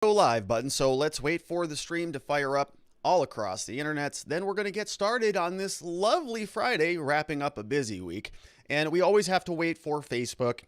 Go live button, so let's wait for the stream to fire up all across the internets. Then we're going to get started on this lovely Friday, wrapping up a busy week. And we always have to wait for Facebook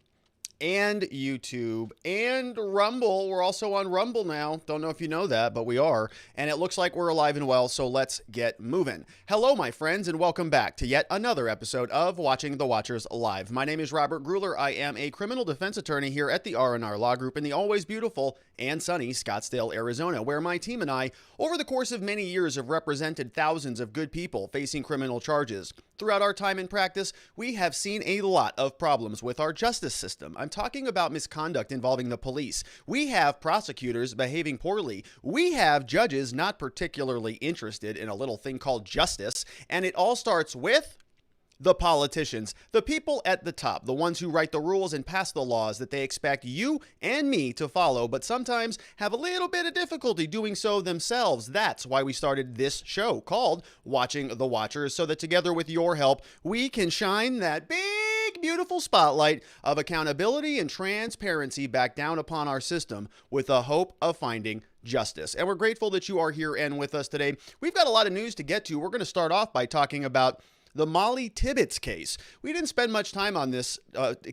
and YouTube and Rumble. We're also on Rumble now. Don't know if you know that, but we are. And it looks like we're alive and well, so let's get moving. Hello, my friends, and welcome back to yet another episode of Watching the Watchers Live. My name is Robert Gruler. I am a criminal defense attorney here at the R&R Law Group in the always beautiful and sunny Scottsdale, Arizona, where my team and I, over the course of many years, have represented thousands of good people facing criminal charges. Throughout our time in practice, we have seen a lot of problems with our justice system. I'm talking about misconduct involving the police. We have prosecutors behaving poorly. We have judges not particularly interested in a little thing called justice. And it all starts with the politicians, the people at the top, the ones who write the rules and pass the laws that they expect you and me to follow, but sometimes have a little bit of difficulty doing so themselves. That's why we started this show called Watching the Watchers, so that together with your help, we can shine that big, beautiful spotlight of accountability and transparency back down upon our system with the hope of finding justice. And we're grateful that you are here and with us today. We've got a lot of news to get to. We're going to start off by talking about the Molly Tibbets case. We didn't spend much time on this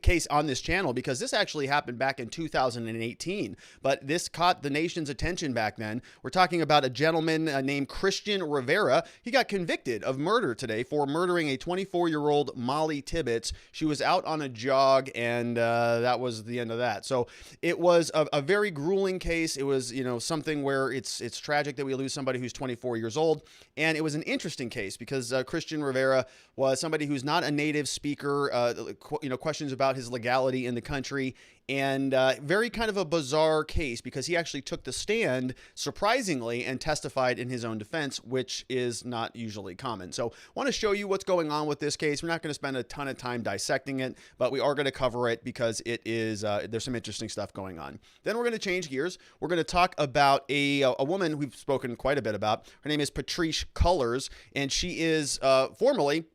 case on this channel because this actually happened back in 2018, but this caught the nation's attention back then. We're talking about a gentleman named Cristhian Rivera. He got convicted of murder today for murdering a 24-year-old Molly Tibbets. She was out on a jog, and that was the end of that. So it was a very grueling case. It was, something where it's tragic that we lose somebody who's 24 years old, and it was an interesting case because Cristhian Rivera was somebody who's not a native speaker, questions about his legality in the country, and very kind of a bizarre case because he actually took the stand, surprisingly, and testified in his own defense, which is not usually common. So I want to show you what's going on with this case. We're not going to spend a ton of time dissecting it, but we are going to cover it because it is there's some interesting stuff going on. Then we're going to change gears. We're going to talk about a woman we've spoken quite a bit about. Her name is Patrisse Cullors, and she is formerly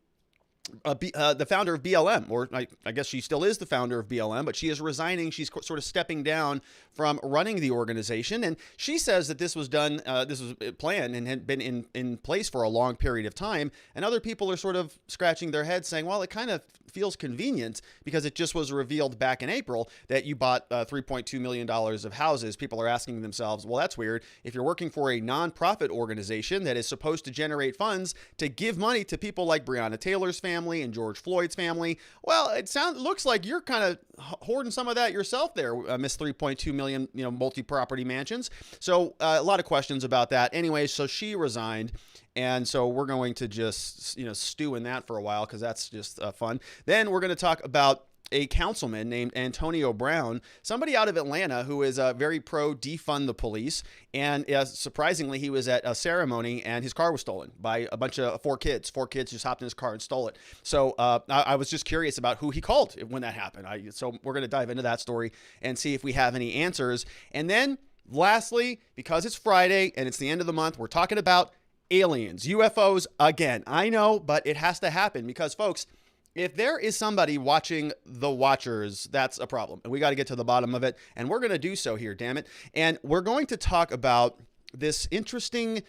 the founder of BLM, or I guess she still is the founder of BLM, but she is resigning. She's sort of stepping down from running the organization. And she says that this was done, this was planned and had been in place for a long period of time. And other people are sort of scratching their heads saying, well, it kind of feels convenient because it just was revealed back in April that you bought $3.2 million of houses. People are asking themselves, well, that's weird. If you're working for a nonprofit organization that is supposed to generate funds to give money to people like Breonna Taylor's family and George Floyd's family, well, looks like you're kind of hoarding some of that yourself there, Miss 3.2 million, multi-property mansions. So a lot of questions about that. Anyway, so she resigned. And so we're going to just, stew in that for a while because that's just fun. Then we're going to talk about a councilman named Antonio Brown, somebody out of Atlanta who is very pro defund the police. And surprisingly, he was at a ceremony and his car was stolen by a bunch of four kids. Four kids just hopped in his car and stole it. So I was just curious about who he called when that happened. So we're going to dive into that story and see if we have any answers. And then lastly, because it's Friday and it's the end of the month, we're talking about aliens, UFOs again. I know, but it has to happen because, folks, if there is somebody watching the Watchers, that's a problem. And we got to get to the bottom of it. And we're going to do so here, damn it. And we're going to talk about this interesting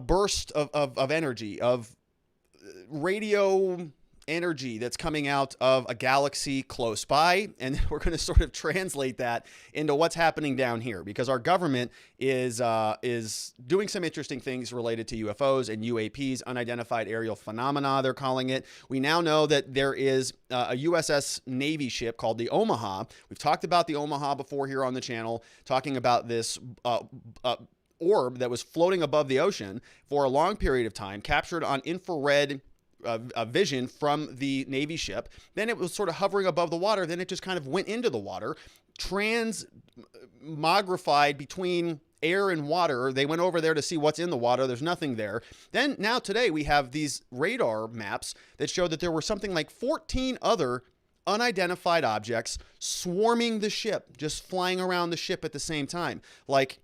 burst of energy, of radio energy that's coming out of a galaxy close by. And we're going to sort of translate that into what's happening down here because our government is doing some interesting things related to UFOs and UAPs, unidentified aerial phenomena, they're calling it. We now know that there is a USS Navy ship called the Omaha. We've talked about the Omaha before here on the channel, talking about this orb that was floating above the ocean for a long period of time, captured on infrared vision from the Navy ship. Then it was sort of hovering above the water. Then it just kind of went into the water, transmogrified between air and water. They went over there to see what's in the water. There's nothing there. Then now today we have these radar maps that show that there were something like 14 other unidentified objects swarming the ship, just flying around the ship at the same time. Like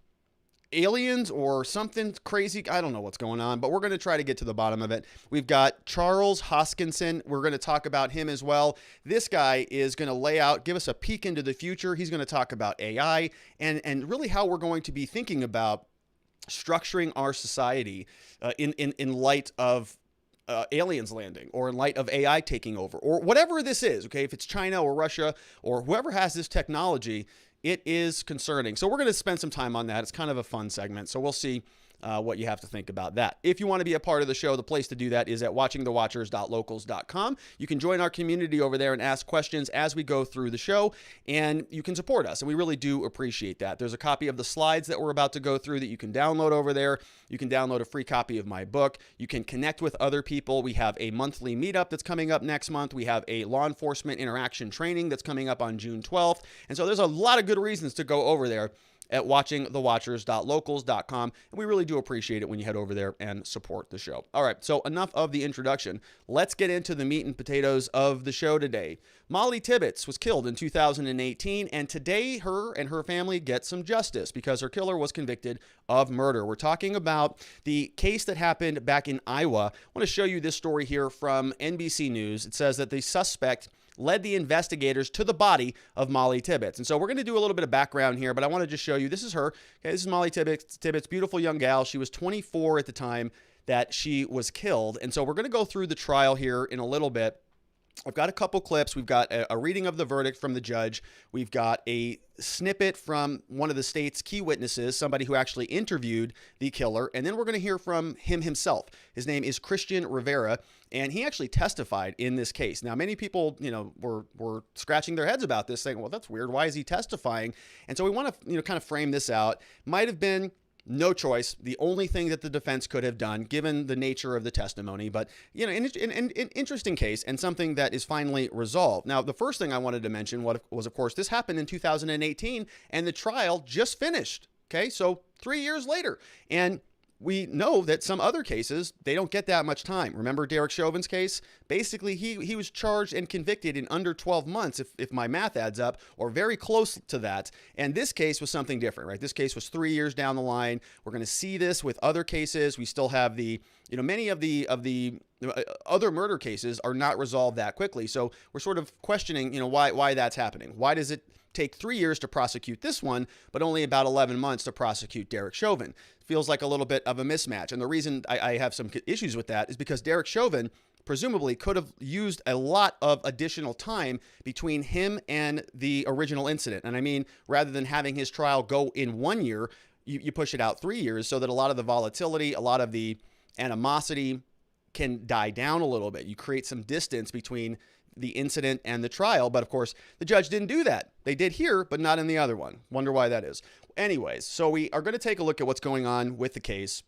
aliens or something crazy. I don't know what's going on, but we're going to try to get to the bottom of it. We've got Charles Hoskinson. We're going to talk about him as well. This guy is going to give us a peek into the future. He's going to talk about AI and really how we're going to be thinking about structuring our society in light of aliens landing, or in light of AI taking over, or whatever this is. Okay, if it's China or Russia or whoever has this technology, it is concerning. So we're going to spend some time on that. It's kind of a fun segment. So we'll see what you have to think about that. If you want to be a part of the show, the place to do that is at watchingthewatchers.locals.com. You can join our community over there and ask questions as we go through the show, and you can support us, and we really do appreciate that. There's a copy of the slides that we're about to go through that you can download over there. You can download a free copy of my book. You can connect with other people. We have a monthly meetup that's coming up next month. We have a law enforcement interaction training that's coming up on June 12th. And so there's a lot of good reasons to go over there at watchingthewatchers.locals.com. And we really do appreciate it when you head over there and support the show. All right, so enough of the introduction. Let's get into the meat and potatoes of the show today. Mollie Tibbets was killed in 2018, and today her and her family get some justice because her killer was convicted of murder. We're talking about the case that happened back in Iowa. I want to show you this story here from NBC News. It says that the suspect led the investigators to the body of Mollie Tibbets. And so we're going to do a little bit of background here, but I want to just show you, this is her. Okay, this is Mollie Tibbets, beautiful young gal. She was 24 at the time that she was killed. And so we're going to go through the trial here in a little bit. I've got a couple clips. We've got a reading of the verdict from the judge. We've got a snippet from one of the state's key witnesses, somebody who actually interviewed the killer. And then we're going to hear from him himself. His name is Cristhian Rivera, and he actually testified in this case. Now, many people, were scratching their heads about this, saying, well, that's weird. Why is he testifying? And so we want to, kind of frame this out. Might have been no choice. The only thing that the defense could have done, given the nature of the testimony, but an interesting case and something that is finally resolved. Now, the first thing I wanted to mention was, of course, this happened in 2018, and the trial just finished. Okay, so 3 years later, and we know that some other cases, they don't get that much time. Remember Derek Chauvin's case? Basically, he was charged and convicted in under 12 months, if my math adds up, or very close to that. And this case was something different, right? This case was 3 years down the line. We're going to see this with other cases. We still have many of the other murder cases are not resolved that quickly. So we're sort of questioning, why that's happening. Why does it take 3 years to prosecute this one, but only about 11 months to prosecute Derek Chauvin? Feels like a little bit of a mismatch. And the reason I have some issues with that is because Derek Chauvin presumably could have used a lot of additional time between him and the original incident. And I mean, rather than having his trial go in 1 year, you push it out 3 years so that a lot of the volatility, a lot of the animosity can die down a little bit. You create some distance between the incident and the trial. But of course, the judge didn't do that. They did here, but not in the other one. Wonder why that is. Anyways, so we are going to take a look at what's going on with the case.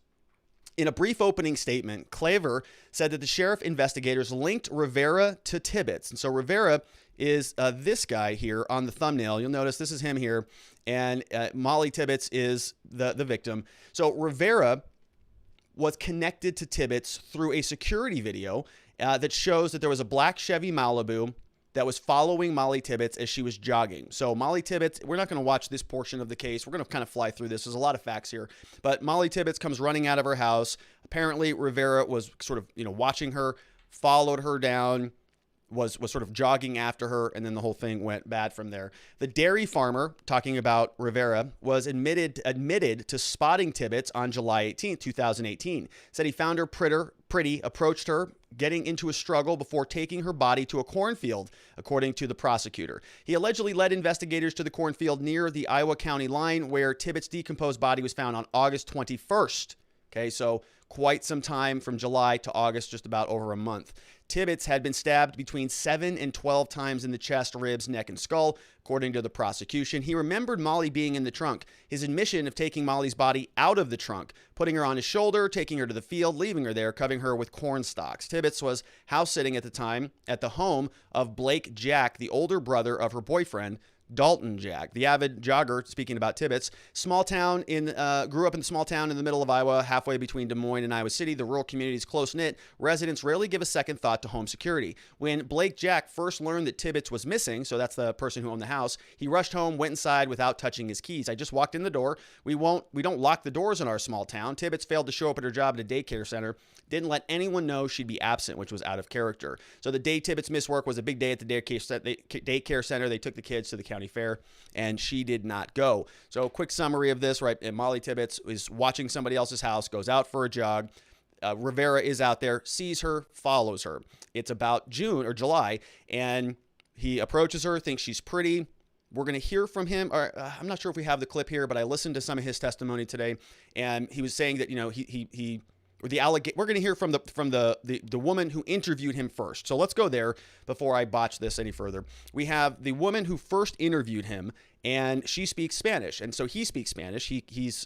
In a brief opening statement, Claver said that the sheriff investigators linked Rivera to Tibbets. And so Rivera is this guy here on the thumbnail. You'll notice this is him here, and Mollie Tibbets is the victim. So Rivera was connected to Tibbets through a security video that shows that there was a black Chevy Malibu that was following Mollie Tibbets as she was jogging. So Mollie Tibbets, we're not going to watch this portion of the case. We're going to kind of fly through this. There's a lot of facts here. But Mollie Tibbets comes running out of her house. Apparently, Rivera was sort of, watching her, followed her down, was sort of jogging after her, and then the whole thing went bad from there. The dairy farmer, talking about Rivera, was admitted to spotting Tibbets on July 18th, 2018. Said he found her pretty, approached her, getting into a struggle before taking her body to a cornfield, according to the prosecutor. He allegedly led investigators to the cornfield near the Iowa County line, where Tibbets' decomposed body was found on August 21st. Okay, so quite some time from July to August, just about over a month. Tibbets had been stabbed between 7 and 12 times in the chest, ribs, neck, and skull, according to the prosecution. He remembered Mollie being in the trunk. His admission of taking Mollie's body out of the trunk, putting her on his shoulder, taking her to the field, leaving her there, covering her with corn stalks. Tibbets was house sitting at the time at the home of Blake Jack, the older brother of her boyfriend, Dalton Jack, the avid jogger, speaking about Tibbets, grew up in the small town in the middle of Iowa, halfway between Des Moines and Iowa City. The rural community is close-knit. Residents rarely give a second thought to home security. When Blake Jack first learned that Tibbets was missing, so that's the person who owned the house, he rushed home, went inside without touching his keys. I just walked in the door. We don't lock the doors in our small town. Tibbets failed to show up at her job at a daycare center. Didn't let anyone know she'd be absent, which was out of character. So the day Tibbets missed work was a big day at the daycare center. They took the kids to the county fair, and she did not go. So quick summary of this, right? And Mollie Tibbets is watching somebody else's house, goes out for a jog. Rivera is out there, sees her, follows her. It's about June or July, and he approaches her, thinks she's pretty. We're going to hear from him. I'm not sure if we have the clip here, but I listened to some of his testimony today, and he was saying that, you know, we're going to hear from the woman who interviewed him first. So let's go there before I botch this any further. We have the woman who first interviewed him, and she speaks Spanish, and so he speaks Spanish. He's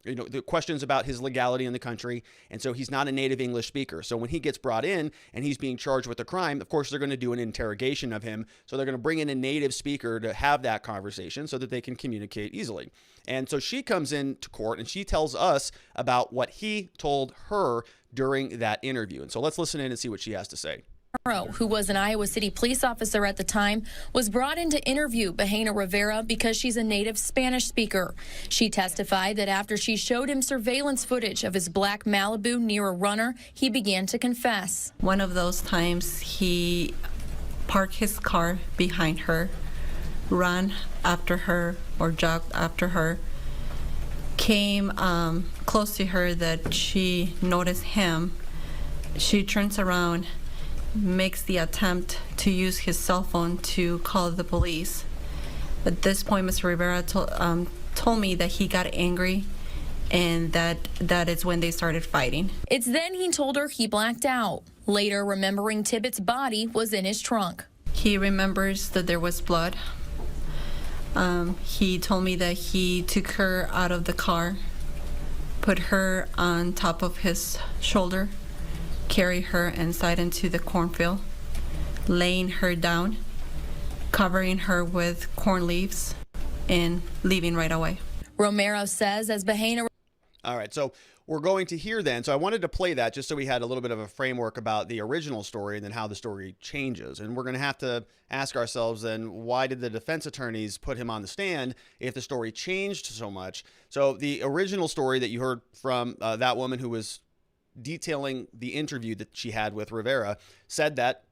the questions about his legality in the country, and so he's not a native English speaker. So when he gets brought in and he's being charged with a crime, of course they're going to do an interrogation of him. So they're going to bring in a native speaker to have that conversation so that they can communicate easily. And so she comes into court and she tells us about what he told her during that interview. And so let's listen in and see what she has to say. Who was an Iowa City police officer at the time, was brought in to interview Bahena Rivera because she's a native Spanish speaker. She testified that after she showed him surveillance footage of his black Malibu near a runner, he began to confess. One of those times he parked his car behind her, ran after her or jogged after her, came close to her that she noticed him. She turns around, makes the attempt to use his cell phone to call the police. At this point, Mr. Rivera told me that he got angry and that is when they started fighting. It's then he told her he blacked out, later remembering Tibbets' body was in his trunk. He remembers that there was blood. He told me that he took her out of the car, put her on top of his shoulder, carry her inside into the cornfield, laying her down, covering her with corn leaves, and leaving right away. Romero says as Bahena... All right, so we're going to hear then. So I wanted to play that just so we had a little bit of a framework about the original story and then how the story changes. And we're going to have to ask ourselves then, why did the defense attorneys put him on the stand if the story changed so much? So the original story that you heard from that woman who was detailing the interview that she had with Rivera said that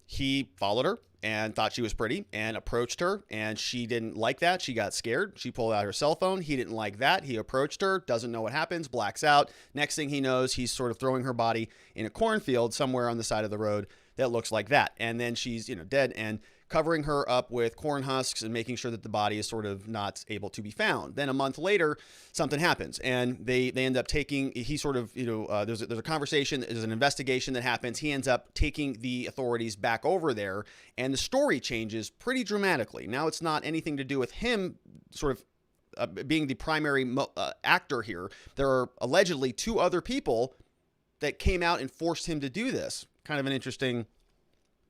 he followed her and thought she was pretty and approached her, and she didn't like that. She got scared. She pulled out her cell phone. He didn't like that. He approached her, doesn't know what happens, blacks out. Next thing he knows, he's sort of throwing her body in a cornfield somewhere on the side of the road that looks like that. And then she's, dead and covering her up with corn husks and making sure that the body is sort of not able to be found. Then a month later, something happens, and they end up taking, he sort of, there's a conversation, there's an investigation that happens. He ends up taking the authorities back over there, and the story changes pretty dramatically. Now it's not anything to do with him sort of being the primary actor here. There are allegedly two other people that came out and forced him to do this. Kind of an interesting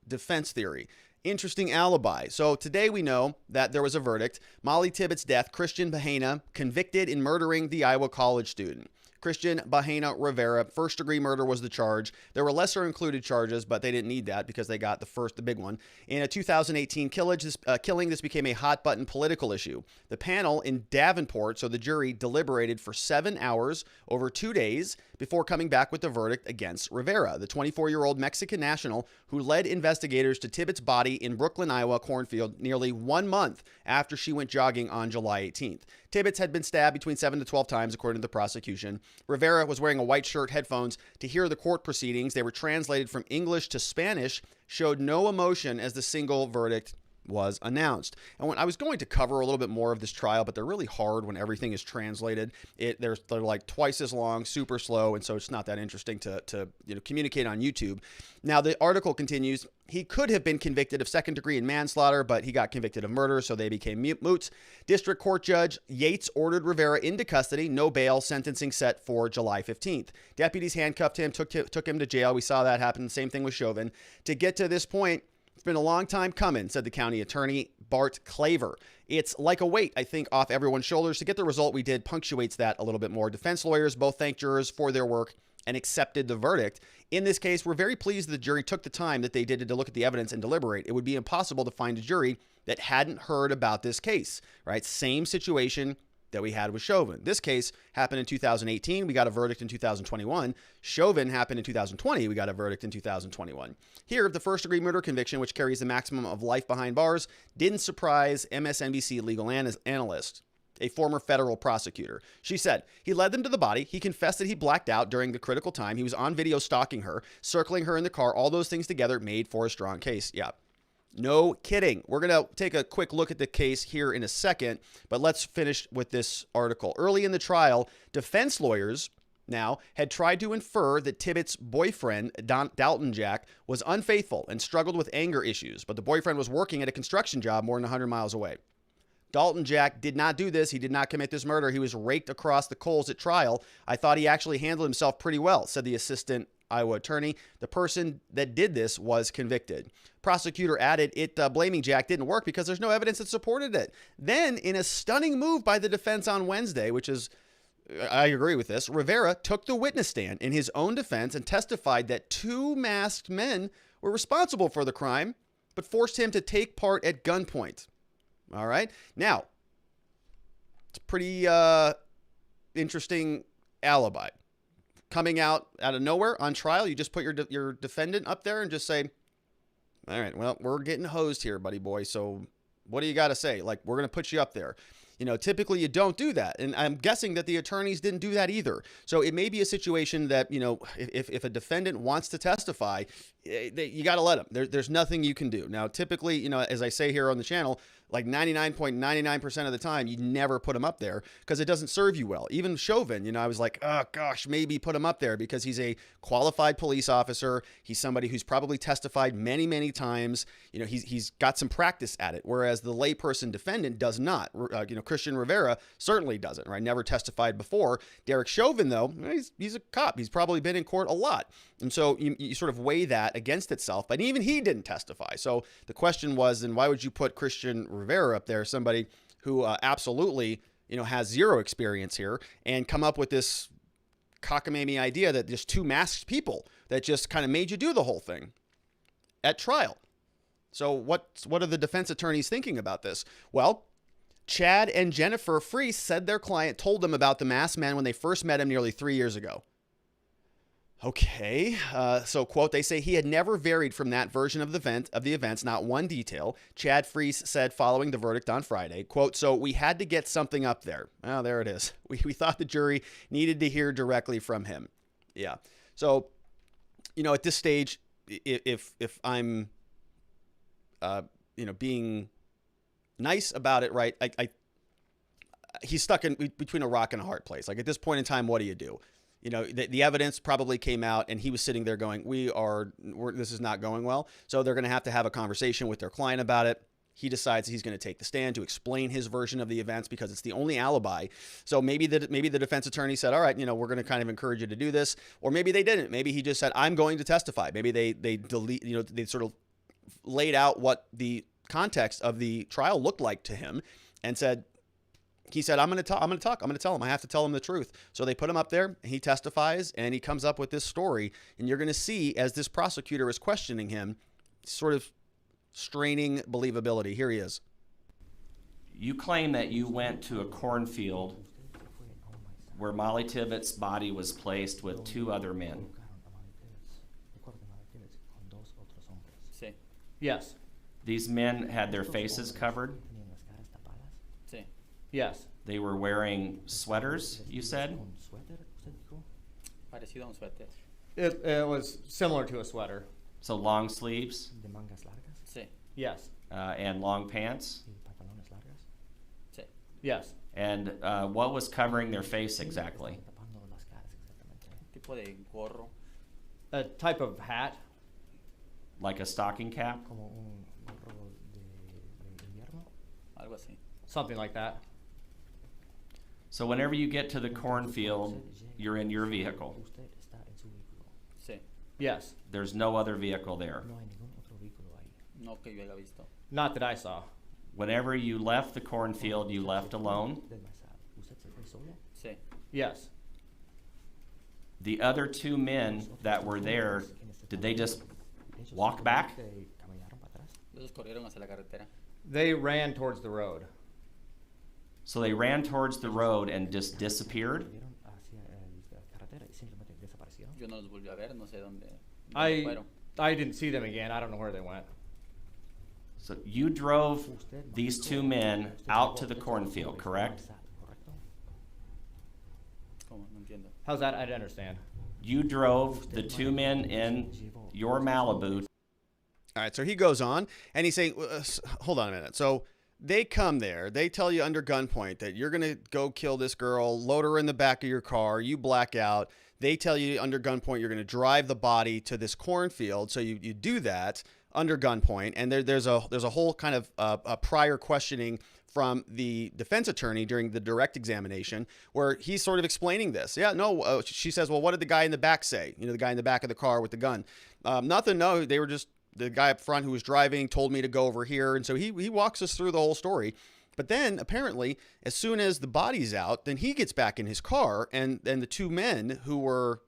defense theory. Interesting alibi. So today we know that there was a verdict. Mollie Tibbets' death, Cristhian Bahena, convicted in murdering the Iowa college student. Cristhian Bahena Rivera, first-degree murder was the charge. There were lesser-included charges, but they didn't need that because they got the big one. In a 2018 killing, this became a hot-button political issue. The panel in Davenport, so the jury, deliberated for 7 hours over 2 days before coming back with the verdict against Rivera, the 24-year-old Mexican national who led investigators to Tibbets' body in Brooklyn, Iowa cornfield nearly 1 month after she went jogging on July 18th. Tibbets had been stabbed between 7 to 12 times, according to the prosecution. Rivera was wearing a white shirt, headphones to hear the court proceedings. They were translated from English to Spanish, showed no emotion as the single verdict was announced. And when I was going to cover a little bit more of this trial, but they're really hard when everything is translated. They're like twice as long, super slow, and so it's not that interesting to communicate on YouTube. Now the article continues. He could have been convicted of second-degree manslaughter, but he got convicted of murder, so they became moots. District Court Judge Yates ordered Rivera into custody, no bail, sentencing set for July 15th. Deputies handcuffed him, took him to jail. We saw that happen. Same thing with Chauvin. To get to this point, it's been a long time coming, said the county attorney, Bart Claver. It's like a weight, I think, off everyone's shoulders. To get the result we did punctuates that a little bit more. Defense lawyers both thanked jurors for their work and accepted the verdict. In this case, we're very pleased the jury took the time that they did to look at the evidence and deliberate. It would be impossible to find a jury that hadn't heard about this case, right? Same situation that we had with Chauvin. This case happened in 2018. We got a verdict in 2021. Chauvin happened in 2020. We got a verdict in 2021. Here, the first-degree murder conviction, which carries the maximum of life behind bars, didn't surprise MSNBC legal analyst, a former federal prosecutor. She said, he led them to the body. He confessed that he blacked out during the critical time. He was on video stalking her, circling her in the car. All those things together made for a strong case. Yeah. No kidding. We're going to take a quick look at the case here in a second, but let's finish with this article. Early in the trial, defense lawyers now had tried to infer that Tibbets' boyfriend, Dalton Jack, was unfaithful and struggled with anger issues, but the boyfriend was working at a construction job more than 100 miles away. Dalton Jack did not do this. He did not commit this murder. He was raked across the coals at trial. I thought he actually handled himself pretty well, said the assistant Iowa attorney. The person that did this was convicted. Prosecutor added blaming Jack didn't work because there's no evidence that supported it. Then, in a stunning move by the defense on Wednesday, which is, I agree with this, Rivera took the witness stand in his own defense and testified that 2 masked men were responsible for the crime, but forced him to take part at gunpoint. All right. Now, it's a pretty interesting alibi. Coming out of nowhere on trial, you just put your defendant up there and just say, all right, well, we're getting hosed here, buddy boy. So what do you got to say? Like, we're going to put you up there. You know, typically you don't do that. And I'm guessing that the attorneys didn't do that either. So it may be a situation that, you know, if a defendant wants to testify, you got to let them. There's nothing you can do. Now, typically, you know, as I say here on the channel, like 99.99% of the time, you never put him up there because it doesn't serve you well. Even Chauvin, you know, I was like, oh gosh, maybe put him up there because he's a qualified police officer. He's somebody who's probably testified many, many times. You know, he's got some practice at it, whereas the layperson defendant does not. You know, Cristhian Rivera certainly doesn't, right? Never testified before. Derek Chauvin, though, he's a cop. He's probably been in court a lot. And so you sort of weigh that against itself, but even he didn't testify. So the question was, then why would you put Cristhian Rivera up there, somebody who absolutely, you know, has zero experience here, and come up with this cockamamie idea that just 2 masked people that just kind of made you do the whole thing at trial? So what are the defense attorneys thinking about this? Well, Chad and Jennifer Freese said their client told them about the masked man when they first met him nearly 3 years ago. Okay, so quote, they say he had never varied from that version of the events, not one detail. Chad Freese said following the verdict on Friday, quote, so we had to get something up there. Oh, there it is. We thought the jury needed to hear directly from him. Yeah. So, you know, at this stage, if I'm, you know, being nice about it, right, he's stuck in between a rock and a hard place. Like at this point in time, what do you do? You know, the evidence probably came out and he was sitting there going, this is not going well. So they're going to have a conversation with their client about it. He decides he's going to take the stand to explain his version of the events because it's the only alibi. So maybe the defense attorney said, all right, you know, we're going to kind of encourage you to do this. Or maybe they didn't. Maybe he just said, I'm going to testify. Maybe they delete, you know, they sort of laid out what the context of the trial looked like to him and said, he said, I'm going to tell him. I have to tell him the truth. So they put him up there, and he testifies, and he comes up with this story. And you're going to see, as this prosecutor is questioning him, sort of straining believability. Here he is. You claim that you went to a cornfield where Mollie Tibbets' body was placed with 2 other men. Yes. These men had their faces covered. Yes. They were wearing sweaters, you said? Parecido a un suéter. It was similar to a sweater. So long sleeves? Sí. Yes. And long pants? Sí. Yes. And what was covering their face exactly? Tipo de gorro. A type of hat. Like a stocking cap? Algo así. Something like that. So whenever you get to the cornfield, you're in your vehicle. Sí. Yes. There's no other vehicle there. No que yo haya visto. Not that I saw. Whenever you left the cornfield, you left alone. Sí. Yes. The other two men that were there, did they just walk back? Ellos corrieron hacia la carretera. They ran towards the road. So they ran towards the road and just disappeared? Yo no los volví a ver, no sé dónde I fueron. I didn't see them again. I don't know where they went. So you drove these two men out to the cornfield, correct? ¿Cómo? No entiendo. How's that? I didn't understand. You drove the two men in your Malibu. All right, so he goes on, and he's saying, hold on a minute. So they come there. They tell you under gunpoint that you're going to go kill this girl, load her in the back of your car. You black out. They tell you under gunpoint you're going to drive the body to this cornfield. So you do that under gunpoint, and there's a whole kind of a prior questioning from the defense attorney during the direct examination where he's sort of explaining this. Yeah, no, she says, well, what did the guy in the back say? You know, the guy in the back of the car with the gun. Nothing, no, they were just, the guy up front who was driving told me to go over here. And so he walks us through the whole story. But then apparently, as soon as the body's out, then he gets back in his car, and then the two men who were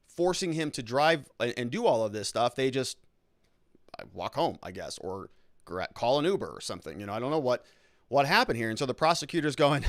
forcing him to drive and do all of this stuff, they just walk home, I guess, or call an Uber or something. You know, I don't know what happened here. And so the prosecutor's going,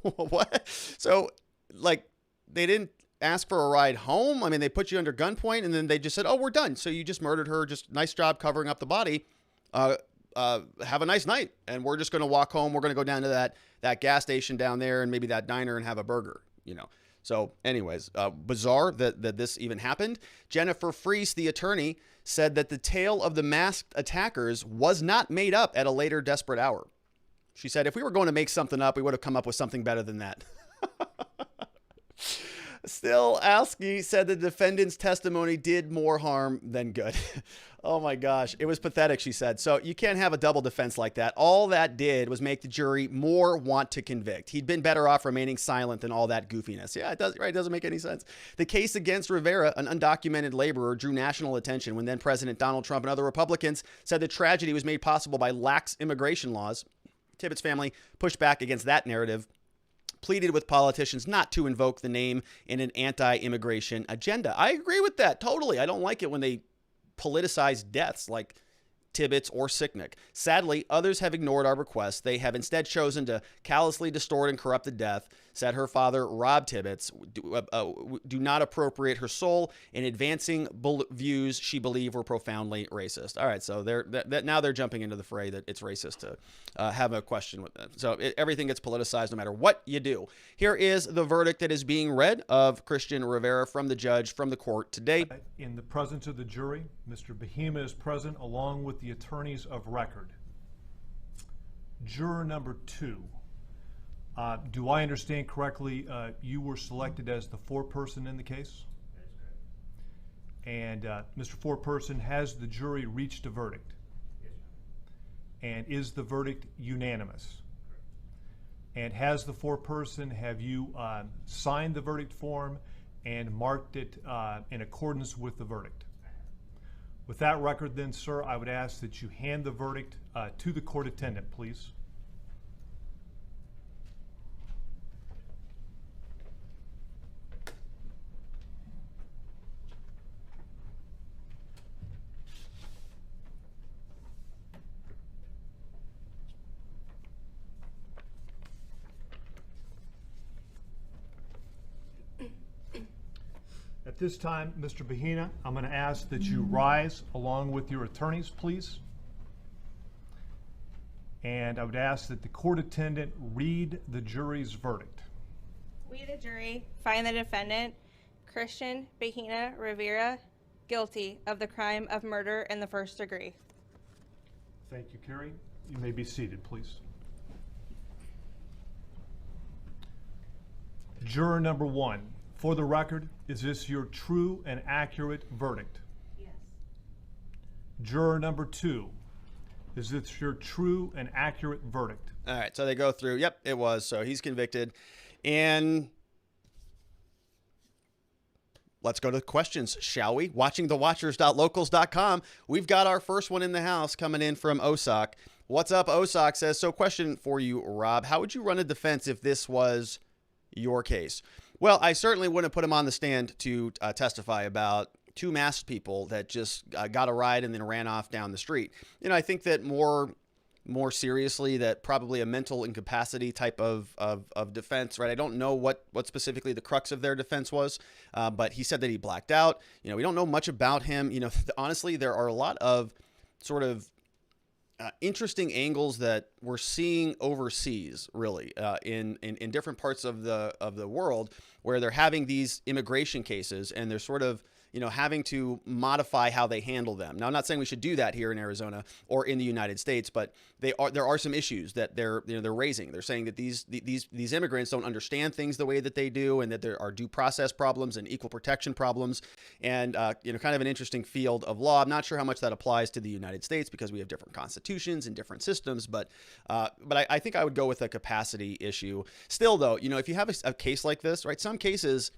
what? So, like, they didn't ask for a ride home. I mean, they put you under gunpoint, and then they just said, oh, we're done. So you just murdered her. Just nice job covering up the body. Have a nice night. And we're just going to walk home. We're going to go down to that gas station down there and maybe that diner and have a burger, you know. So anyways, bizarre that this even happened. Jennifer Freese, the attorney, said that the tale of the masked attackers was not made up at a later desperate hour. She said, if we were going to make something up, we would have come up with something better than that. Still, Askey said the defendant's testimony did more harm than good. Oh my gosh. It was pathetic, she said. So you can't have a double defense like that. All that did was make the jury more want to convict. He'd been better off remaining silent than all that goofiness. Yeah, it does, right? It doesn't make any sense. The case against Rivera, an undocumented laborer, drew national attention when then President Donald Trump and other Republicans said the tragedy was made possible by lax immigration laws. Tibbets' family pushed back against that narrative, pleaded with politicians not to invoke the name in an anti-immigration agenda. I agree with that totally. I don't like it when they politicize deaths like Tibbets or Sicknick. Sadly, others have ignored our requests. They have instead chosen to callously distort and corrupt the death, said her father, Rob Tibbets, do not appropriate her soul in advancing views she believed were profoundly racist. All right, so now they're jumping into the fray that it's racist to have a question with them. So everything gets politicized no matter what you do. Here is the verdict that is being read of Cristhian Rivera from the judge from the court today. In the presence of the jury, Mr. Bahena is present along with the attorneys of record. Juror number 2. Do I understand correctly, you were selected as the foreperson in the case? That's correct. And Mr. Foreperson, has the jury reached a verdict? Yes, sir. And is the verdict unanimous? Correct. And has the foreperson, have you signed the verdict form and marked it in accordance with the verdict? With that record then, sir, I would ask that you hand the verdict to the court attendant, please. At this time, Mr. Bahena, I'm going to ask that you rise along with your attorneys, please. And I would ask that the court attendant read the jury's verdict. We, the jury, find the defendant, Cristhian Bahena Rivera, guilty of the crime of murder in the first degree. Thank you, Carrie. You may be seated, please. Juror number 1. For the record, is this your true and accurate verdict? Yes. Juror number 2, is this your true and accurate verdict? All right, so they go through. Yep, it was. So he's convicted. And let's go to questions, shall we? WatchingTheWatchers.locals.com. We've got our first one in the house coming in from Osak. What's up, Osak says, so question for you, Rob. How would you run a defense if this was your case? Well, I certainly wouldn't put him on the stand to testify about two masked people that just got a ride and then ran off down the street. I think that more seriously, that probably a mental incapacity type of defense, right? I don't know what specifically the crux of their defense was, but he said that he blacked out. We don't know much about him. Honestly, there are a lot of sort of interesting angles that we're seeing overseas, really, in different parts of the world, where they're having these immigration cases and they're sort of having to modify how they handle them. Now, I'm not saying we should do that here in Arizona or in the United States, but there are some issues that they're raising. They're saying that these immigrants don't understand things the way that they do, and that there are due process problems and equal protection problems, and kind of an interesting field of law. I'm not sure how much that applies to the United States because we have different constitutions and different systems, but I think I would go with a capacity issue. Still, though, if you have a case like this, right? Some cases,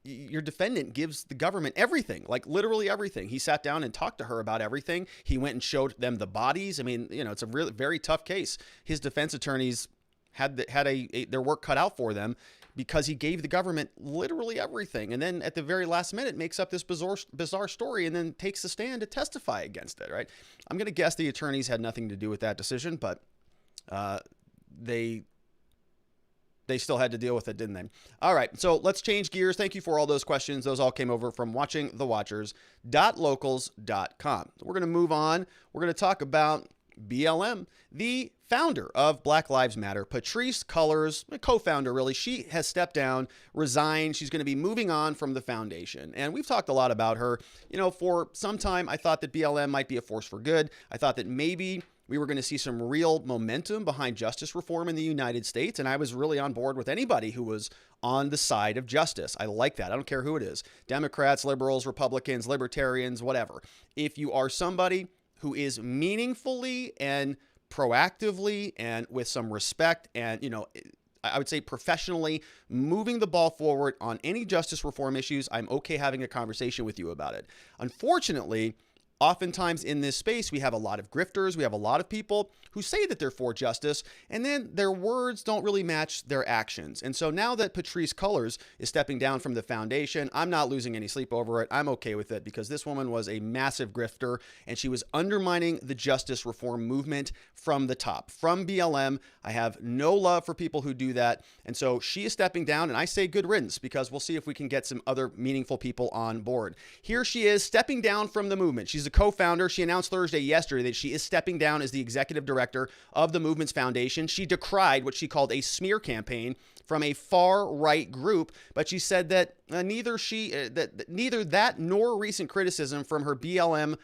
your defendant gives the government everything, like literally everything. He sat down and talked to her about everything. He went and showed them the bodies. I mean, it's a really very tough case. His defense attorneys had their work cut out for them because he gave the government literally everything. And then at the very last minute makes up this bizarre story and then takes the stand to testify against it, right? I'm going to guess the attorneys had nothing to do with that decision, but they still had to deal with it, didn't they? All right, so let's change gears. Thank you for all those questions. Those all came over from watchingthewatchers.locals.com. We're going to move on. We're going to talk about BLM. The founder of Black Lives Matter, Patrisse Cullors, a co-founder really, she has stepped down, resigned. She's going to be moving on from the foundation. And we've talked a lot about her. For some time, I thought that BLM might be a force for good. I thought that maybe we were going to see some real momentum behind justice reform in the United States. And I was really on board with anybody who was on the side of justice. I like that. I don't care who it is. Democrats, liberals, Republicans, libertarians, whatever. If you are somebody who is meaningfully and proactively and with some respect and, I would say professionally moving the ball forward on any justice reform issues, I'm okay having a conversation with you about it. Unfortunately, oftentimes in this space, we have a lot of grifters. We have a lot of people who say that they're for justice, and then their words don't really match their actions. And so now that Patrisse Cullors is stepping down from the foundation, I'm not losing any sleep over it. I'm okay with it because this woman was a massive grifter, and she was undermining the justice reform movement from the top. From BLM, I have no love for people who do that. And so she is stepping down, and I say good riddance because we'll see if we can get some other meaningful people on board. Here she is stepping down from the movement. She's a co-founder. She announced yesterday that she is stepping down as the executive director of the movement's foundation. She decried what she called a smear campaign from a far-right group, but she said that neither that nor recent criticism from her BLM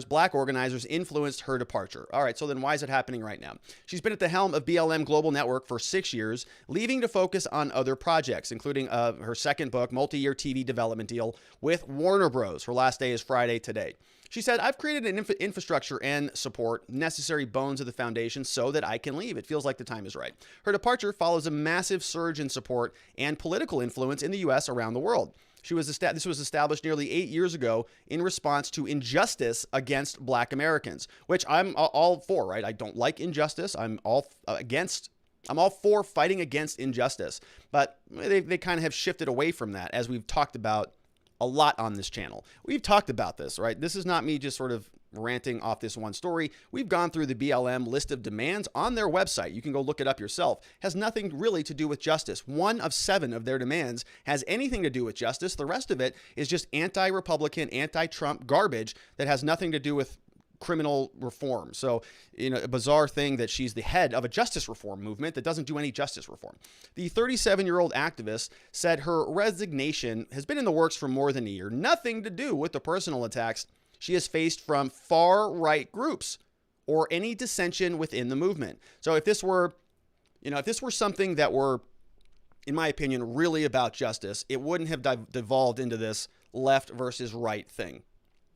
black organizers, influenced her departure. All right, so then why is it happening right now? She's been at the helm of BLM Global Network for 6 years, leaving to focus on other projects, including her second book, multi-year TV development deal with Warner Bros. Her last day is Friday today. She said, I've created an infrastructure and support, necessary bones of the foundation so that I can leave. It feels like the time is right. Her departure follows a massive surge in support and political influence in the U.S. around the world. This was established nearly 8 years ago in response to injustice against Black Americans, which I'm all for, right? I don't like injustice. I'm all for fighting against injustice, but they kind of have shifted away from that, as we've talked about a lot on this channel. We've talked about this, right? This is not me just sort of ranting off this one story. We've gone through the BLM list of demands on their website. You can go look it up yourself. Has nothing really to do with justice. 1 of 7 of their demands has anything to do with justice. The rest of it is just anti-Republican, anti-Trump garbage that has nothing to do with criminal reform. So, a bizarre thing that she's the head of a justice reform movement that doesn't do any justice reform. The 37-year-old activist said her resignation has been in the works for more than a year. Nothing to do with the personal attacks she has faced from far-right groups or any dissension within the movement. So if this were something that were, in my opinion, really about justice, it wouldn't have devolved into this left versus right thing.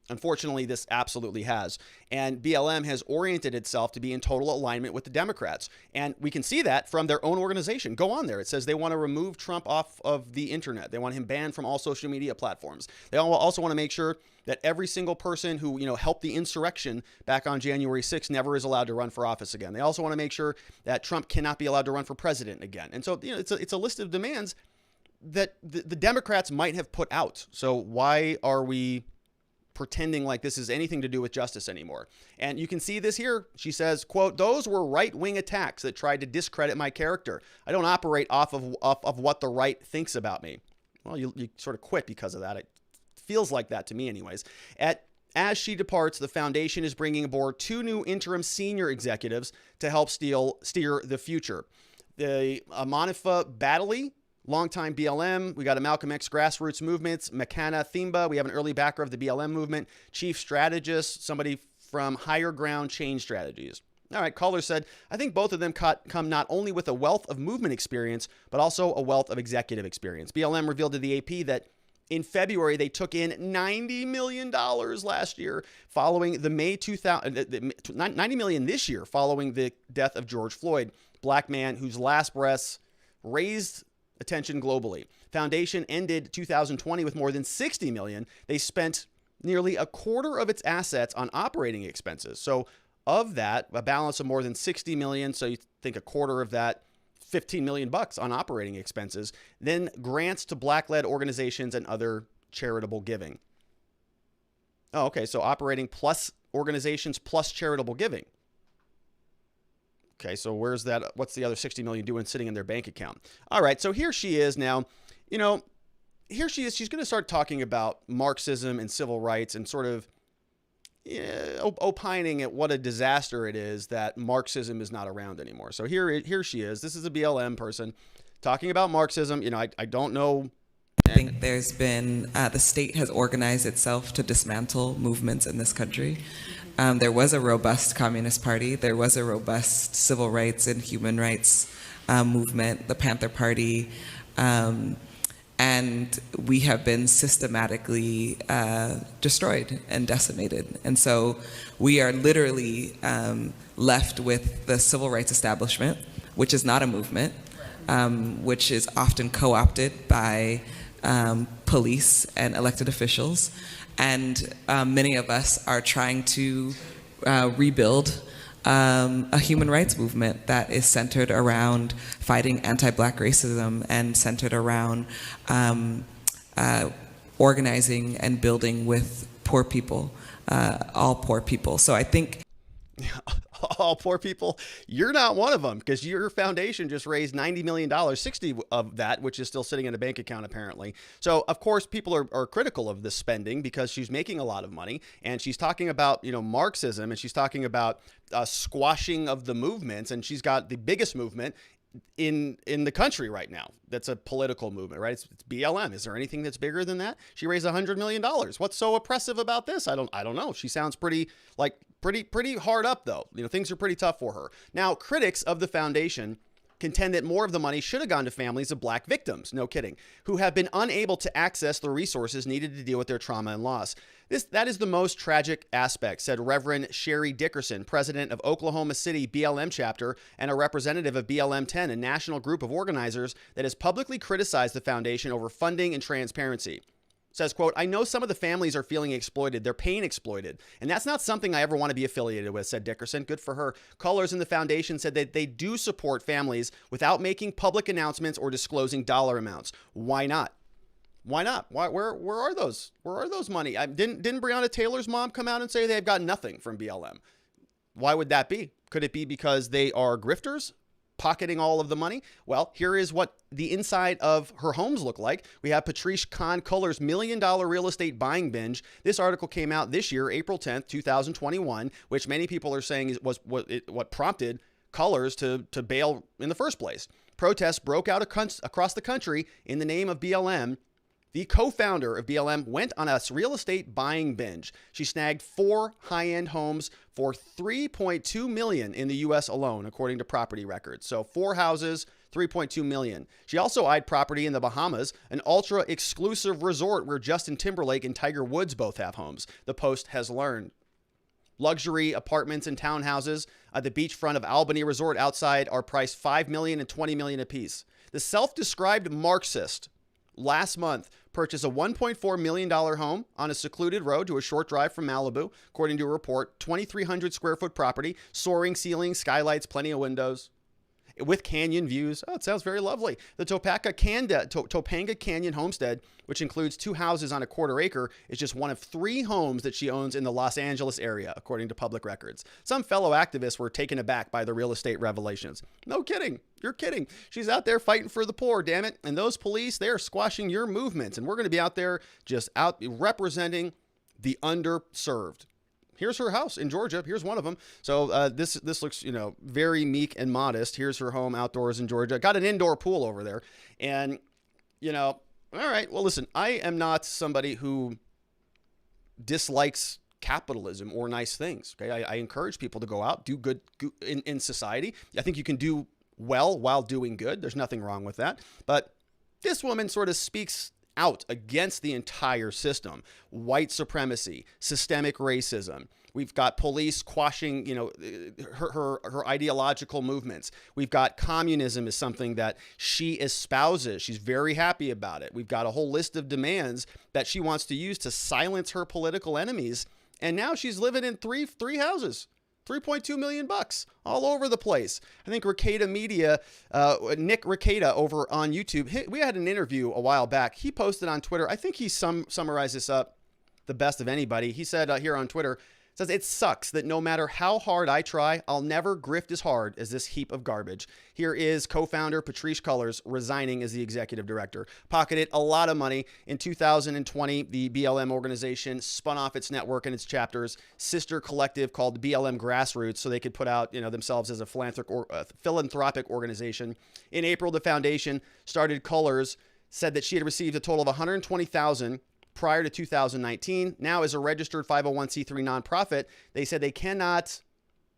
Unfortunately, this absolutely has. And BLM has oriented itself to be in total alignment with the Democrats. And we can see that from their own organization. Go on there. It says they want to remove Trump off of the internet. They want him banned from all social media platforms. They also want to make sure that every single person who, helped the insurrection back on January 6th never is allowed to run for office again. They also want to make sure that Trump cannot be allowed to run for president again. And so, it's a list of demands that the Democrats might have put out. So why are we pretending like this is anything to do with justice anymore? And you can see this here. She says, quote, "Those were right-wing attacks that tried to discredit my character. I don't operate off of what the right thinks about me." Well, you sort of quit because of that. It feels like that to me anyways. As she departs, the foundation is bringing aboard 2 new interim senior executives to help steer the future. The Amanifa Baddeley, longtime BLM. We got a Malcolm X grassroots movements. Makana Thimba, we have an early backer of the BLM movement. Chief strategist, somebody from Higher Ground Change Strategies. All right, Cullors said, "I think both of them come not only with a wealth of movement experience, but also a wealth of executive experience." BLM revealed to the AP that in February, they took in $90 million last year following the May 2000, $90 million this year following the death of George Floyd, black man whose last breaths raised attention globally. Foundation ended 2020 with more than $60 million. They spent nearly a quarter of its assets on operating expenses. So of that, a balance of more than $60 million. So you think a quarter of that, $15 million on operating expenses, then grants to black-led organizations and other charitable giving. Oh, okay. So operating plus organizations plus charitable giving. Okay, so where's that? What's the other $60 million doing sitting in their bank account? All right, so here she is now. Here she is. She's going to start talking about Marxism and civil rights and sort of opining at what a disaster it is that Marxism is not around anymore. So here she is. This is a BLM person talking about Marxism. I don't know. I think there's been, the state has organized itself to dismantle movements in this country. There was a robust Communist Party. There was a robust civil rights and human rights movement, the Panther Party. And we have been systematically destroyed and decimated. And so we are literally left with the civil rights establishment, which is not a movement, which is often co-opted by police and elected officials. And many of us are trying to rebuild a human rights movement that is centered around fighting anti-Black racism and centered around organizing and building with poor people, all poor people. So I think all poor people, you're not one of them, because your foundation just raised $90 million, 60 of that, which is still sitting in a bank account apparently. So of course people are critical of this spending because she's making a lot of money, and she's talking about, Marxism, and she's talking about squashing of the movements, and she's got the biggest movement in the country right now. That's a political movement, right? It's BLM. Is there anything that's bigger than that? She raised $100 million. What's so oppressive about this? I don't know. She sounds pretty hard up though. Things are pretty tough for her. Now, critics of the foundation contend that more of the money should have gone to families of Black victims, no kidding, who have been unable to access the resources needed to deal with their trauma and loss. That is the most tragic aspect, said Reverend Sherry Dickerson, president of Oklahoma City BLM chapter and a representative of BLM 10, a national group of organizers that has publicly criticized the foundation over funding and transparency. Says, quote, "I know some of the families are feeling exploited. They're paying exploited. And that's not something I ever want to be affiliated with," said Dickerson. Good for her. Cullors and the foundation said that they do support families without making public announcements or disclosing dollar amounts. Why not? Why not? Where are those? Where are those money? Didn't Breonna Taylor's mom come out and say they've got nothing from BLM? Why would that be? Could it be because they are grifters, pocketing all of the money? Well, here is what the inside of her homes look like. We have Patrisse Cullors' $1 million real estate buying binge. This article came out this year, April 10th, 2021, which many people are saying was what prompted Cullors to bail in the first place. Protests broke out across the country in the name of BLM. The co-founder of BLM went on a real estate buying binge. She snagged 4 high-end homes for $3.2 million in the U.S. alone, according to property records. So 4 houses, $3.2 million. She also eyed property in the Bahamas, an ultra-exclusive resort where Justin Timberlake and Tiger Woods both have homes, the Post has learned. Luxury apartments and townhouses at the beachfront of Albany Resort outside are priced $5 million and $20 million apiece. The self-described Marxist last month purchased a $1.4 million home on a secluded road to a short drive from Malibu, according to a report. 2,300 square foot property, soaring ceilings, skylights, plenty of windows, with canyon views. Oh, it sounds very lovely. The Topanga Canyon homestead, which includes 2 houses on a quarter acre, is just one of 3 homes that she owns in the Los Angeles area, according to public records. Some fellow activists were taken aback by the real estate revelations. No kidding. You're kidding. She's out there fighting for the poor, damn it. And those police, they're squashing your movements. And we're going to be out there just out representing the underserved. Here's her house in Georgia. Here's one of them. So this looks, very meek and modest. Here's her home outdoors in Georgia. Got an indoor pool over there. And, all right. Well, listen, I am not somebody who dislikes capitalism or nice things. Okay. I encourage people to go out, do good in society. I think you can do well while doing good. There's nothing wrong with that. But this woman sort of speaks out against the entire system. White supremacy, systemic racism. We've got police quashing, her ideological movements. We've got communism is something that she espouses. She's very happy about it. We've got a whole list of demands that she wants to use to silence her political enemies. And now she's living in three houses. $3.2 million all over the place. I think Rekieta Media, Nick Rekieta over on YouTube, we had an interview a while back. He posted on Twitter. I think he summarized this up the best of anybody. He said here on Twitter, says, "It sucks that no matter how hard I try, I'll never grift as hard as this heap of garbage." Here is co-founder Patrisse Cullors resigning as the executive director. Pocketed a lot of money. In 2020, the BLM organization spun off its network and its chapters, sister collective called BLM Grassroots, so they could put out themselves as a philanthropic organization. In April, the foundation started Cullors, said that she had received a total of $120,000 prior to 2019. Now, as a registered 501c3 nonprofit, they said they cannot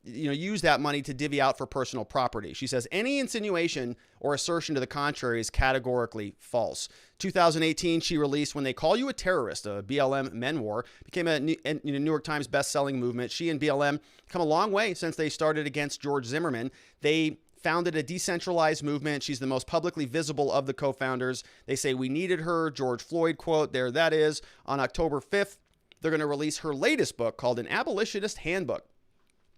use that money to divvy out for personal property. She says any insinuation or assertion to the contrary is categorically false. 2018, she released When They Call You a Terrorist, a BLM memoir, became a New York Times best-selling movement. She and BLM come a long way since they started against George Zimmerman. They founded a decentralized movement. She's the most publicly visible of the co-founders. They say we needed her. George Floyd quote, there that is. On October 5th, they're going to release her latest book called An Abolitionist Handbook.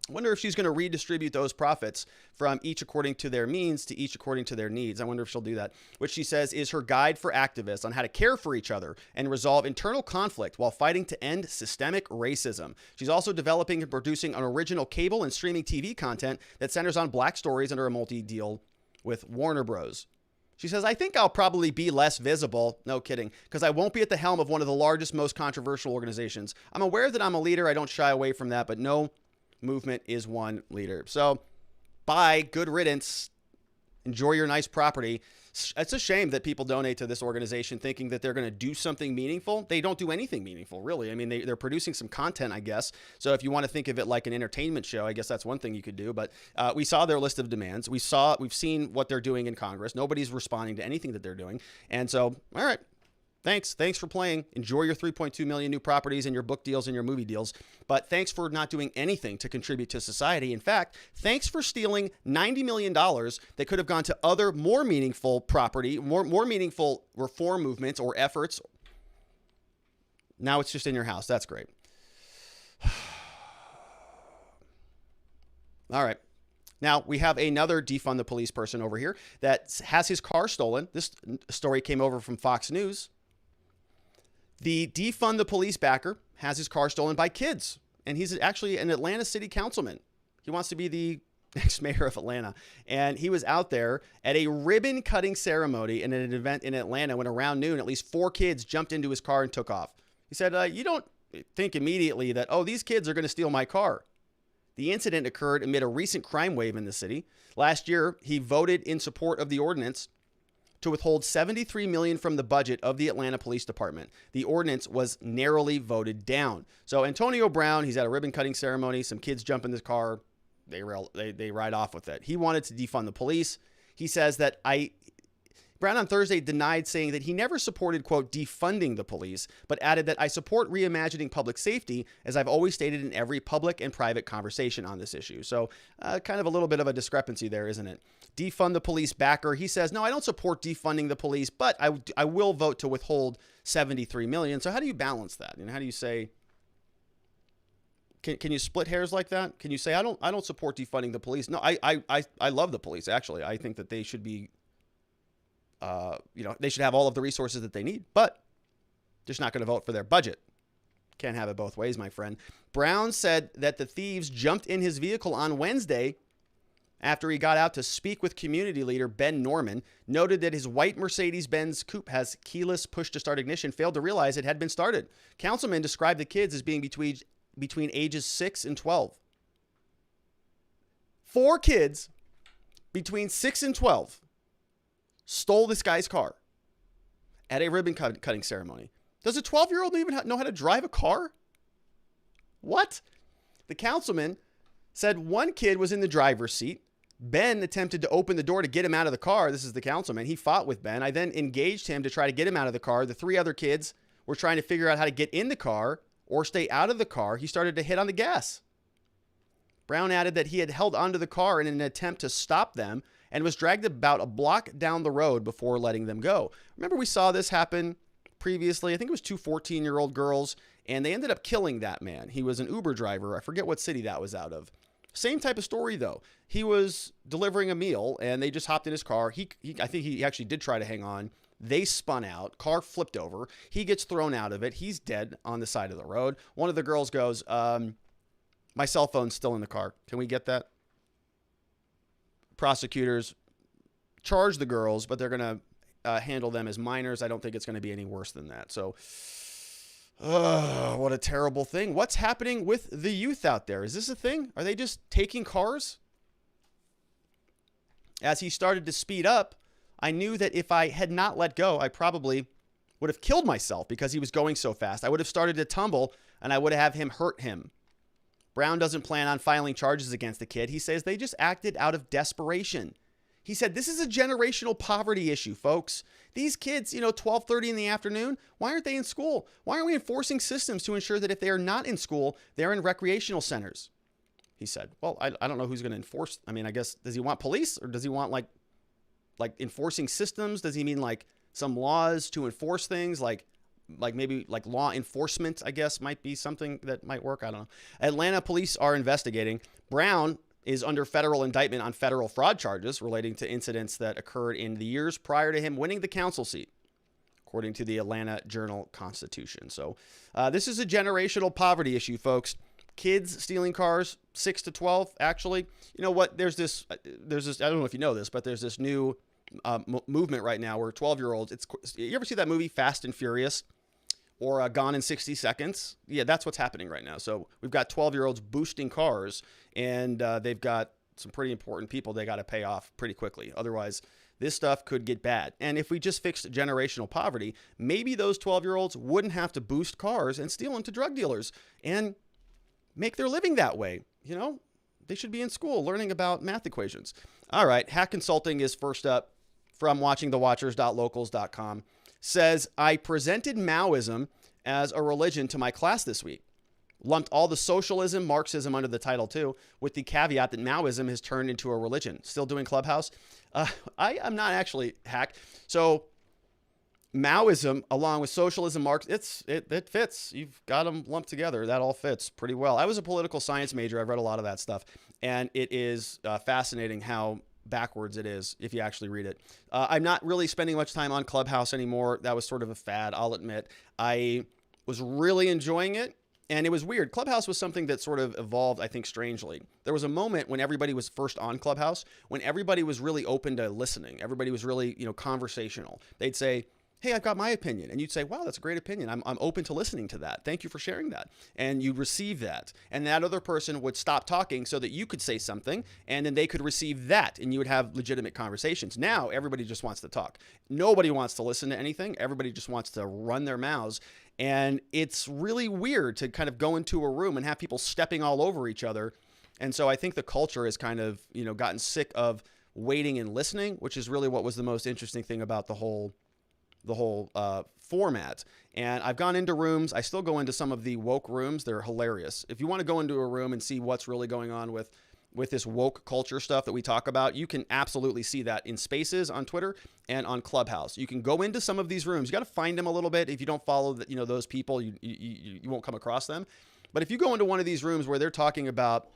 I wonder if she's going to redistribute those profits from each according to their means to each according to their needs. I wonder if she'll do that. Which she says is her guide for activists on how to care for each other and resolve internal conflict while fighting to end systemic racism. She's also developing and producing an original cable and streaming TV content that centers on Black stories under a multi-deal with Warner Bros. She says, I think I'll probably be less visible. No kidding. Because I won't be at the helm of one of the largest, most controversial organizations. I'm aware that I'm a leader. I don't shy away from that, but no movement is one leader. So bye, good riddance. Enjoy your nice property. It's a shame that people donate to this organization thinking that they're going to do something meaningful. They don't do anything meaningful, really. I mean, they're producing some content, I guess. So if you want to think of it like an entertainment show, I guess that's one thing you could do. But we saw their list of demands. We've seen what they're doing in Congress. Nobody's responding to anything that they're doing. And so, all right. Thanks for playing. Enjoy your 3.2 million new properties and your book deals and your movie deals. But thanks for not doing anything to contribute to society. In fact, thanks for stealing $90 million that could have gone to other more meaningful property, more meaningful reform movements or efforts. Now it's just in your house. That's great. All right. Now, we have another defund the police person over here that has his car stolen. This story came over from Fox News. The defund the police backer has his car stolen by kids, and he's actually an Atlanta city councilman. He wants to be the next mayor of Atlanta, and he was out there at a ribbon cutting ceremony in an event in Atlanta when around noon, at least 4 kids jumped into his car and took off. He said, you don't think immediately that, oh, these kids are going to steal my car. The incident occurred amid a recent crime wave in the city. Last year, he voted in support of the ordinance to withhold $73 million from the budget of the Atlanta Police Department. The ordinance was narrowly voted down. So Antonio Brown, he's at a ribbon cutting ceremony. Some kids jump in his car. They ride off with it. He wanted to defund the police. He says that Brown on Thursday denied saying that he never supported, quote, defunding the police, but added that I support reimagining public safety, as I've always stated in every public and private conversation on this issue. So kind of a little bit of a discrepancy there, isn't it? Defund the police backer. He says, no, I don't support defunding the police, but I will vote to withhold $73 million. So how do you balance that? And how do you say, can you split hairs like that? Can you say, I don't support defunding the police? No, I love the police, actually. I think that they should be, they should have all of the resources that they need, but just not going to vote for their budget. Can't have it both ways, my friend. Brown said that the thieves jumped in his vehicle on Wednesday after he got out to speak with community leader Ben Norman, noted that his white Mercedes-Benz coupe has keyless push-to-start ignition, failed to realize it had been started. Councilman described the kids as being between ages 6 and 12. 4 kids between 6 and 12 stole this guy's car at a ribbon cutting ceremony. Does a 12-year-old even know how to drive a car? What? The councilman said one kid was in the driver's seat. Ben attempted to open the door to get him out of the car. This is the councilman. He fought with Ben. I then engaged him to try to get him out of the car. The 3 other kids were trying to figure out how to get in the car or stay out of the car. He started to hit on the gas. Brown added that he had held onto the car in an attempt to stop them and was dragged about a block down the road before letting them go. Remember, we saw this happen previously. I think it was 2 14-year-old girls, and they ended up killing that man. He was an Uber driver. I forget what city that was out of. Same type of story, though. He was delivering a meal, and they just hopped in his car. I think he actually did try to hang on. They spun out. Car flipped over. He gets thrown out of it. He's dead on the side of the road. One of the girls goes, my cell phone's still in the car. Can we get that? Prosecutors charge the girls, but they're going to handle them as minors. I don't think it's going to be any worse than that. So, what a terrible thing. What's happening with the youth out there? Is this a thing? Are they just taking cars? As he started to speed up, I knew that if I had not let go, I probably would have killed myself because he was going so fast. I would have started to tumble, and I would have hurt him. Brown doesn't plan on filing charges against the kid. He says they just acted out of desperation. He said, this is a generational poverty issue, folks. These kids, 12:30 in the afternoon, why aren't they in school? Why aren't we enforcing systems to ensure that if they are not in school, they're in recreational centers? He said, well, I don't know who's going to enforce. I mean, I guess, does he want police, or does he want like enforcing systems? Does he mean like some laws to enforce things, like maybe like law enforcement, I guess, might be something that might work. I don't know. Atlanta police are investigating. Brown is under federal indictment on federal fraud charges relating to incidents that occurred in the years prior to him winning the council seat, according to the Atlanta Journal-Constitution. So this is a generational poverty issue, folks. Kids stealing cars, 6 to 12, actually. You know what? There's this, I don't know if you know this, but there's this new movement right now where 12-year-olds, you ever see that movie Fast and Furious or Gone in 60 Seconds? Yeah, that's what's happening right now. So we've got 12-year-olds boosting cars, and they've got some pretty important people they got to pay off pretty quickly. Otherwise, this stuff could get bad. And if we just fixed generational poverty, maybe those 12-year-olds wouldn't have to boost cars and steal them to drug dealers and make their living that way. They should be in school learning about math equations. All right, Hack Consulting is first up from watchingthewatchers.locals.com. Says, I presented Maoism as a religion to my class this week. Lumped all the socialism, Marxism under the title too, with the caveat that Maoism has turned into a religion. Still doing Clubhouse? I am not actually, Hack. So Maoism, along with socialism, it fits. You've got them lumped together. That all fits pretty well. I was a political science major. I've read a lot of that stuff. And it is fascinating how backwards it is if you actually read it. I'm not really spending much time on Clubhouse anymore. That was sort of a fad, I'll admit. I was really enjoying it, and it was weird. Clubhouse was something that sort of evolved, I think, strangely. There was a moment when everybody was first on Clubhouse, when everybody was really open to listening. Everybody was really, conversational. They'd say, hey, I've got my opinion. And you'd say, wow, that's a great opinion. I'm open to listening to that. Thank you for sharing that. And you'd receive that. And that other person would stop talking so that you could say something, and then they could receive that, and you would have legitimate conversations. Now, everybody just wants to talk. Nobody wants to listen to anything. Everybody just wants to run their mouths. And it's really weird to kind of go into a room and have people stepping all over each other. And so I think the culture has kind of, gotten sick of waiting and listening, which is really what was the most interesting thing about the whole format. And I've gone into rooms. I still go into some of the woke rooms. They're hilarious. If you want to go into a room and see what's really going on with this woke culture stuff that we talk about, you can absolutely see that in Spaces on Twitter and on Clubhouse. You can go into some of these rooms. You got to find them a little bit. If you don't follow those people, you won't come across them. But if you go into one of these rooms where they're talking about,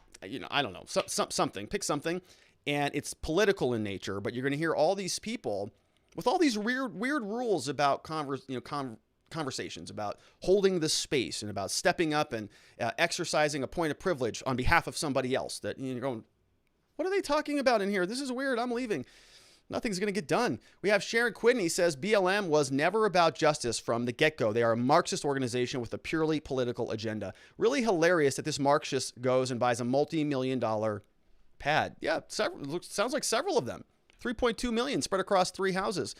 I don't know, something, pick something, and it's political in nature, but you're going to hear all these people with all these weird rules about conversations, about holding the space and about stepping up and exercising a point of privilege on behalf of somebody else. That you're going, what are they talking about in here? This is weird. I'm leaving. Nothing's going to get done. We have Sharon Quidney says BLM was never about justice from the get-go. They are a Marxist organization with a purely political agenda. Really hilarious that this Marxist goes and buys a multi-million-dollar pad. Yeah, sounds like several of them. 3.2 million spread across 3 houses.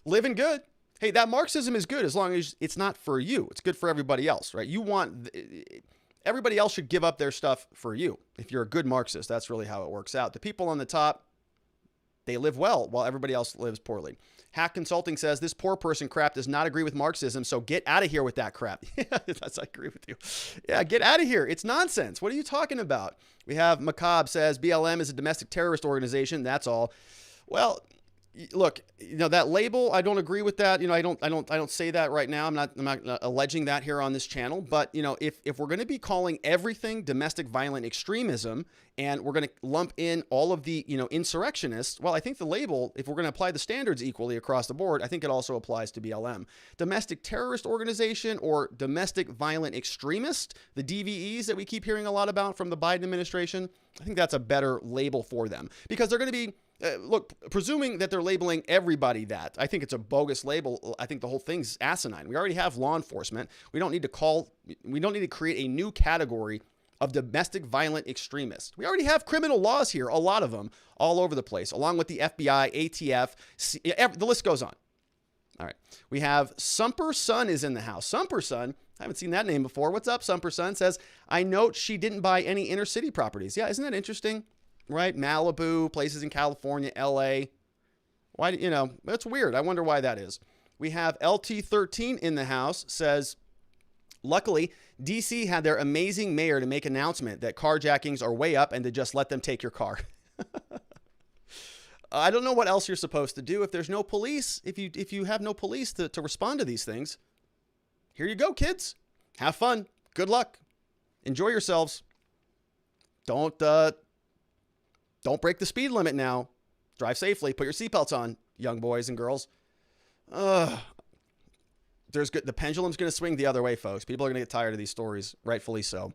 Living good. Hey, that Marxism is good as long as it's not for you. It's good for everybody else, right? Everybody else should give up their stuff for you. If you're a good Marxist, that's really how it works out. The people on the top, they live well while everybody else lives poorly. Hack Consulting says this poor person crap does not agree with Marxism, so get out of here with that crap. I agree with you. Yeah, get out of here. It's nonsense. What are you talking about? We have Macabre says BLM is a domestic terrorist organization. That's all. Well, look, that label, I don't agree with that. I don't say that right now. I'm not alleging that here on this channel. But if we're going to be calling everything domestic violent extremism, and we're going to lump in all of the insurrectionists, well, I think the label, if we're going to apply the standards equally across the board, I think it also applies to BLM. Domestic terrorist organization or domestic violent extremist, the DVEs that we keep hearing a lot about from the Biden administration, I think that's a better label for them, because they're going to be presuming that they're labeling everybody that. I think it's a bogus label. I think the whole thing's asinine. We already have law enforcement. We don't need to create a new category of domestic violent extremists. We already have criminal laws here, a lot of them, all over the place, along with the FBI, ATF, the list goes on. All right. We have Sumper Sun is in the house. Sumper Sun, I haven't seen that name before. What's up, Sumper Sun? Says, I note she didn't buy any inner city properties. Yeah, isn't that interesting? Right? Malibu, places in California, LA. Why, that's weird. I wonder why that is. We have LT13 in the house, says, luckily, DC had their amazing mayor to make announcement that carjackings are way up and to just let them take your car. I don't know what else you're supposed to do if there's no police, if you have no police to respond to these things. Here you go, kids. Have fun. Good luck. Enjoy yourselves. Don't break the speed limit now. Drive safely. Put your seatbelts on, young boys and girls. The pendulum's going to swing the other way, folks. People are going to get tired of these stories, rightfully so.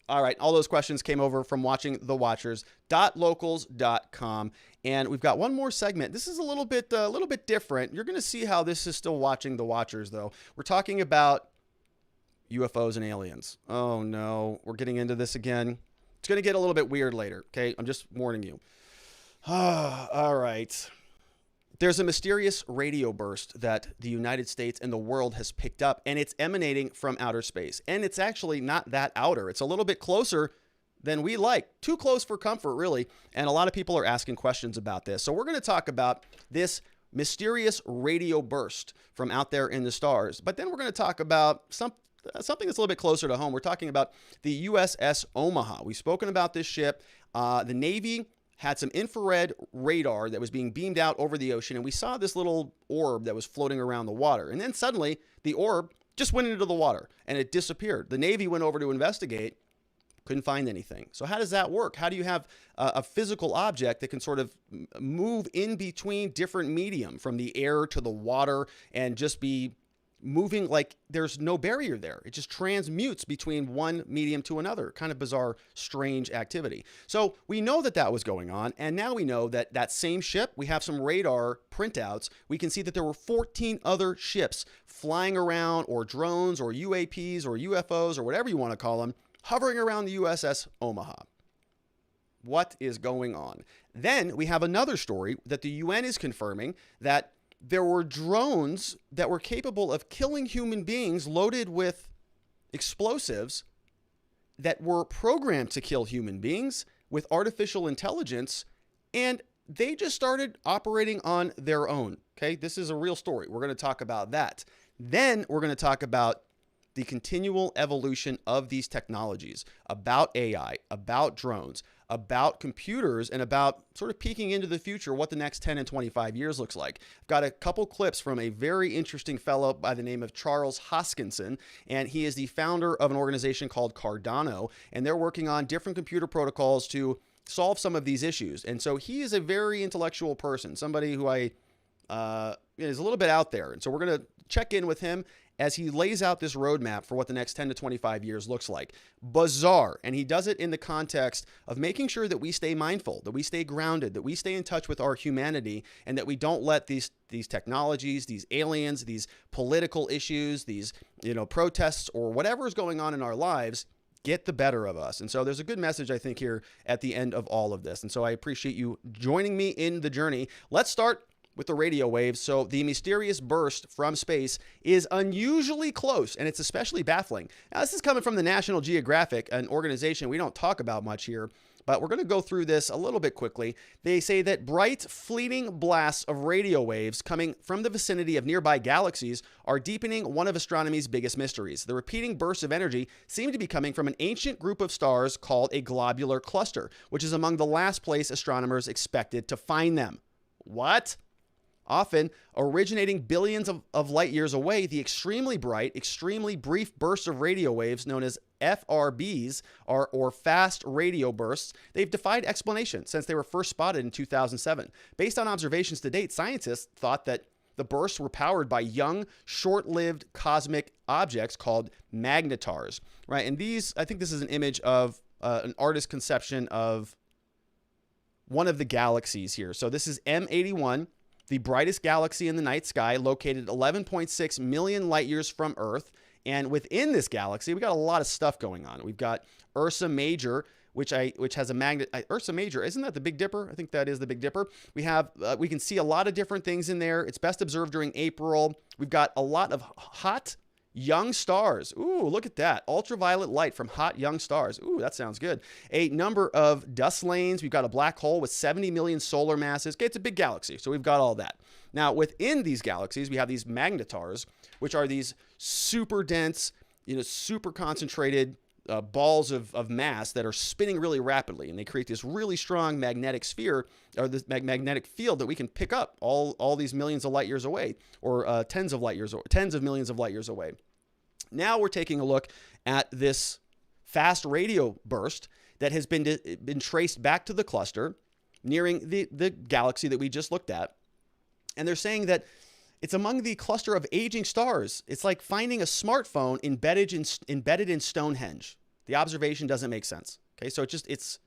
All right, all those questions came over from watching thewatchers.locals.com, and we've got one more segment. This is a little bit different. You're going to see how this is still watching the Watchers, though. We're talking about UFOs and aliens. Oh no, we're getting into this again. It's going to get a little bit weird later, okay? I'm just warning you. All right. There's a mysterious radio burst that the United States and the world has picked up, and it's emanating from outer space. And it's actually not that outer. It's a little bit closer than we like. Too close for comfort, really. And a lot of people are asking questions about this. So we're going to talk about this mysterious radio burst from out there in the stars. But then we're going to talk about something that's a little bit closer to home. We're talking about the USS Omaha. We've spoken about this ship. The Navy had some infrared radar that was being beamed out over the ocean, and we saw this little orb that was floating around the water. And then suddenly, the orb just went into the water, and it disappeared. The Navy went over to investigate, couldn't find anything. So how does that work? How do you have a physical object that can sort of move in between different medium, from the air to the water, and just be moving like there's no barrier there? It just transmutes between one medium to another. Kind of bizarre, strange activity. So we know that was going on. And now we know that that same ship, we have some radar printouts. We can see that there were 14 other ships flying around, or drones or UAPs or UFOs or whatever you want to call them, hovering around the USS Omaha. What is going on? Then we have another story that the UN is confirming that there were drones that were capable of killing human beings loaded with explosives that were programmed to kill human beings with artificial intelligence. And they just started operating on their own. Okay, this is a real story. We're going to talk about that. Then we're going to talk about the continual evolution of these technologies, about AI, about drones, about computers, and about sort of peeking into the future, what the next 10 and 25 years looks like. I've got a couple clips from a very interesting fellow by the name of Charles Hoskinson, and he is the founder of an organization called Cardano, and they're working on different computer protocols to solve some of these issues. And so he is a very intellectual person, somebody who is a little bit out there. And so we're going to check in with him as he lays out this roadmap for what the next 10 to 25 years looks like. Bizarre. And he does it in the context of making sure that we stay mindful, that we stay grounded, that we stay in touch with our humanity, and that we don't let these technologies, these aliens, these political issues, these protests, or whatever is going on in our lives get the better of us. And so there's a good message, I think, here at the end of all of this. And so I appreciate you joining me in the journey. Let's start with the radio waves. So the mysterious burst from space is unusually close, and it's especially baffling. Now, this is coming from the National Geographic, an organization we don't talk about much here, but we're going to go through this a little bit quickly. They say that bright, fleeting blasts of radio waves coming from the vicinity of nearby galaxies are deepening one of astronomy's biggest mysteries. The repeating bursts of energy seem to be coming from an ancient group of stars called a globular cluster, which is among the last place astronomers expected to find them. What? Often originating billions of light years away, the extremely bright, extremely brief bursts of radio waves known as FRBs, or fast radio bursts, they've defied explanation since they were first spotted in 2007. Based on observations to date, scientists thought that the bursts were powered by young, short-lived cosmic objects called magnetars, right? And these, I think this is an image of an artist's conception of one of the galaxies here. So this is M81, the brightest galaxy in the night sky, located 11.6 million light years from Earth. And within this galaxy, we got a lot of stuff going on. We've got Ursa Major, which has a magnet. Ursa Major, isn't that the Big Dipper? I think that is the Big Dipper. We can see a lot of different things in there. It's best observed during April. We've got a lot of hot young stars. Ooh, look at that. Ultraviolet light from hot young stars. Ooh, that sounds good. A number of dust lanes. We've got a black hole with 70 million solar masses. Okay, it's a big galaxy, so we've got all that. Now, within these galaxies, we have these magnetars, which are these super dense, super concentrated balls of mass that are spinning really rapidly, and they create this really strong magnetic sphere, or this magnetic field that we can pick up all these millions of light years away, or tens of millions of light years away. Now we're taking a look at this fast radio burst that has been traced back to the cluster, nearing the galaxy that we just looked at. And they're saying that it's among the cluster of aging stars. It's like finding a smartphone embedded in Stonehenge. The observation doesn't make sense. Okay, so it's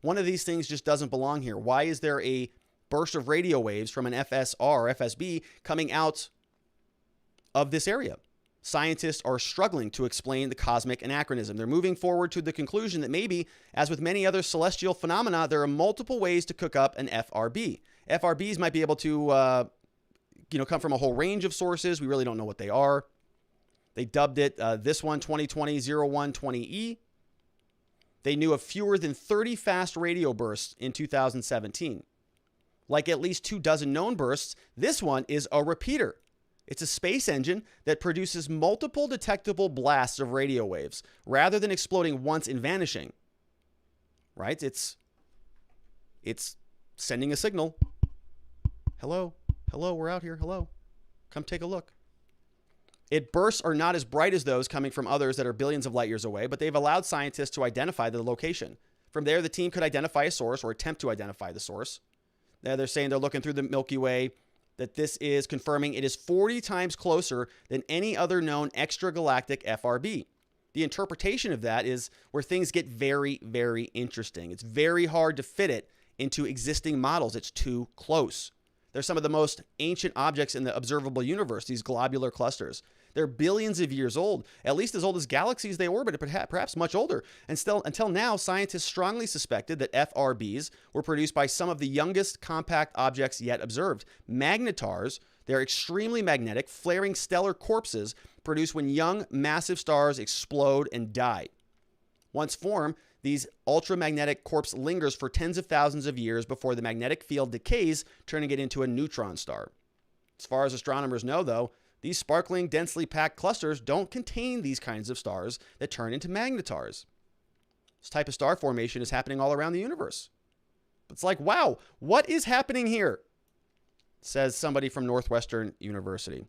one of these things just doesn't belong here. Why is there a burst of radio waves from an FSR or FSB coming out of this area? Scientists are struggling to explain the cosmic anachronism. They're moving forward to the conclusion that maybe, as with many other celestial phenomena, there are multiple ways to cook up an FRB. FRBs might be able to come from a whole range of sources. We really don't know what they are. They dubbed it this one 2020-0120E. They knew of fewer than 30 fast radio bursts in 2017. Like at least 24 known bursts, this one is a repeater. It's a space engine that produces multiple detectable blasts of radio waves rather than exploding once and vanishing. Right? It's sending a signal. Hello, we're out here. Hello, come take a look. Its bursts are not as bright as those coming from others that are billions of light years away, but they've allowed scientists to identify the location. From there, the team could identify a source or attempt to identify the source. They're saying they're looking through the Milky Way, that this is confirming it is 40 times closer than any other known extragalactic FRB. The interpretation of that is where things get very, very interesting. It's very hard to fit it into existing models. It's too close. They're some of the most ancient objects in the observable universe, these globular clusters. They're billions of years old, at least as old as galaxies they orbit, perhaps much older. And still, until now, scientists strongly suspected that FRBs were produced by some of the youngest compact objects yet observed. Magnetars, they're extremely magnetic, flaring stellar corpses produced when young, massive stars explode and die. Once formed, These ultramagnetic corpse lingers for tens of thousands of years before the magnetic field decays, turning it into a neutron star. As far as astronomers know, though, these sparkling, densely packed clusters don't contain these kinds of stars that turn into magnetars. This type of star formation is happening all around the universe. It's like, wow, what is happening here? Says somebody from Northwestern University.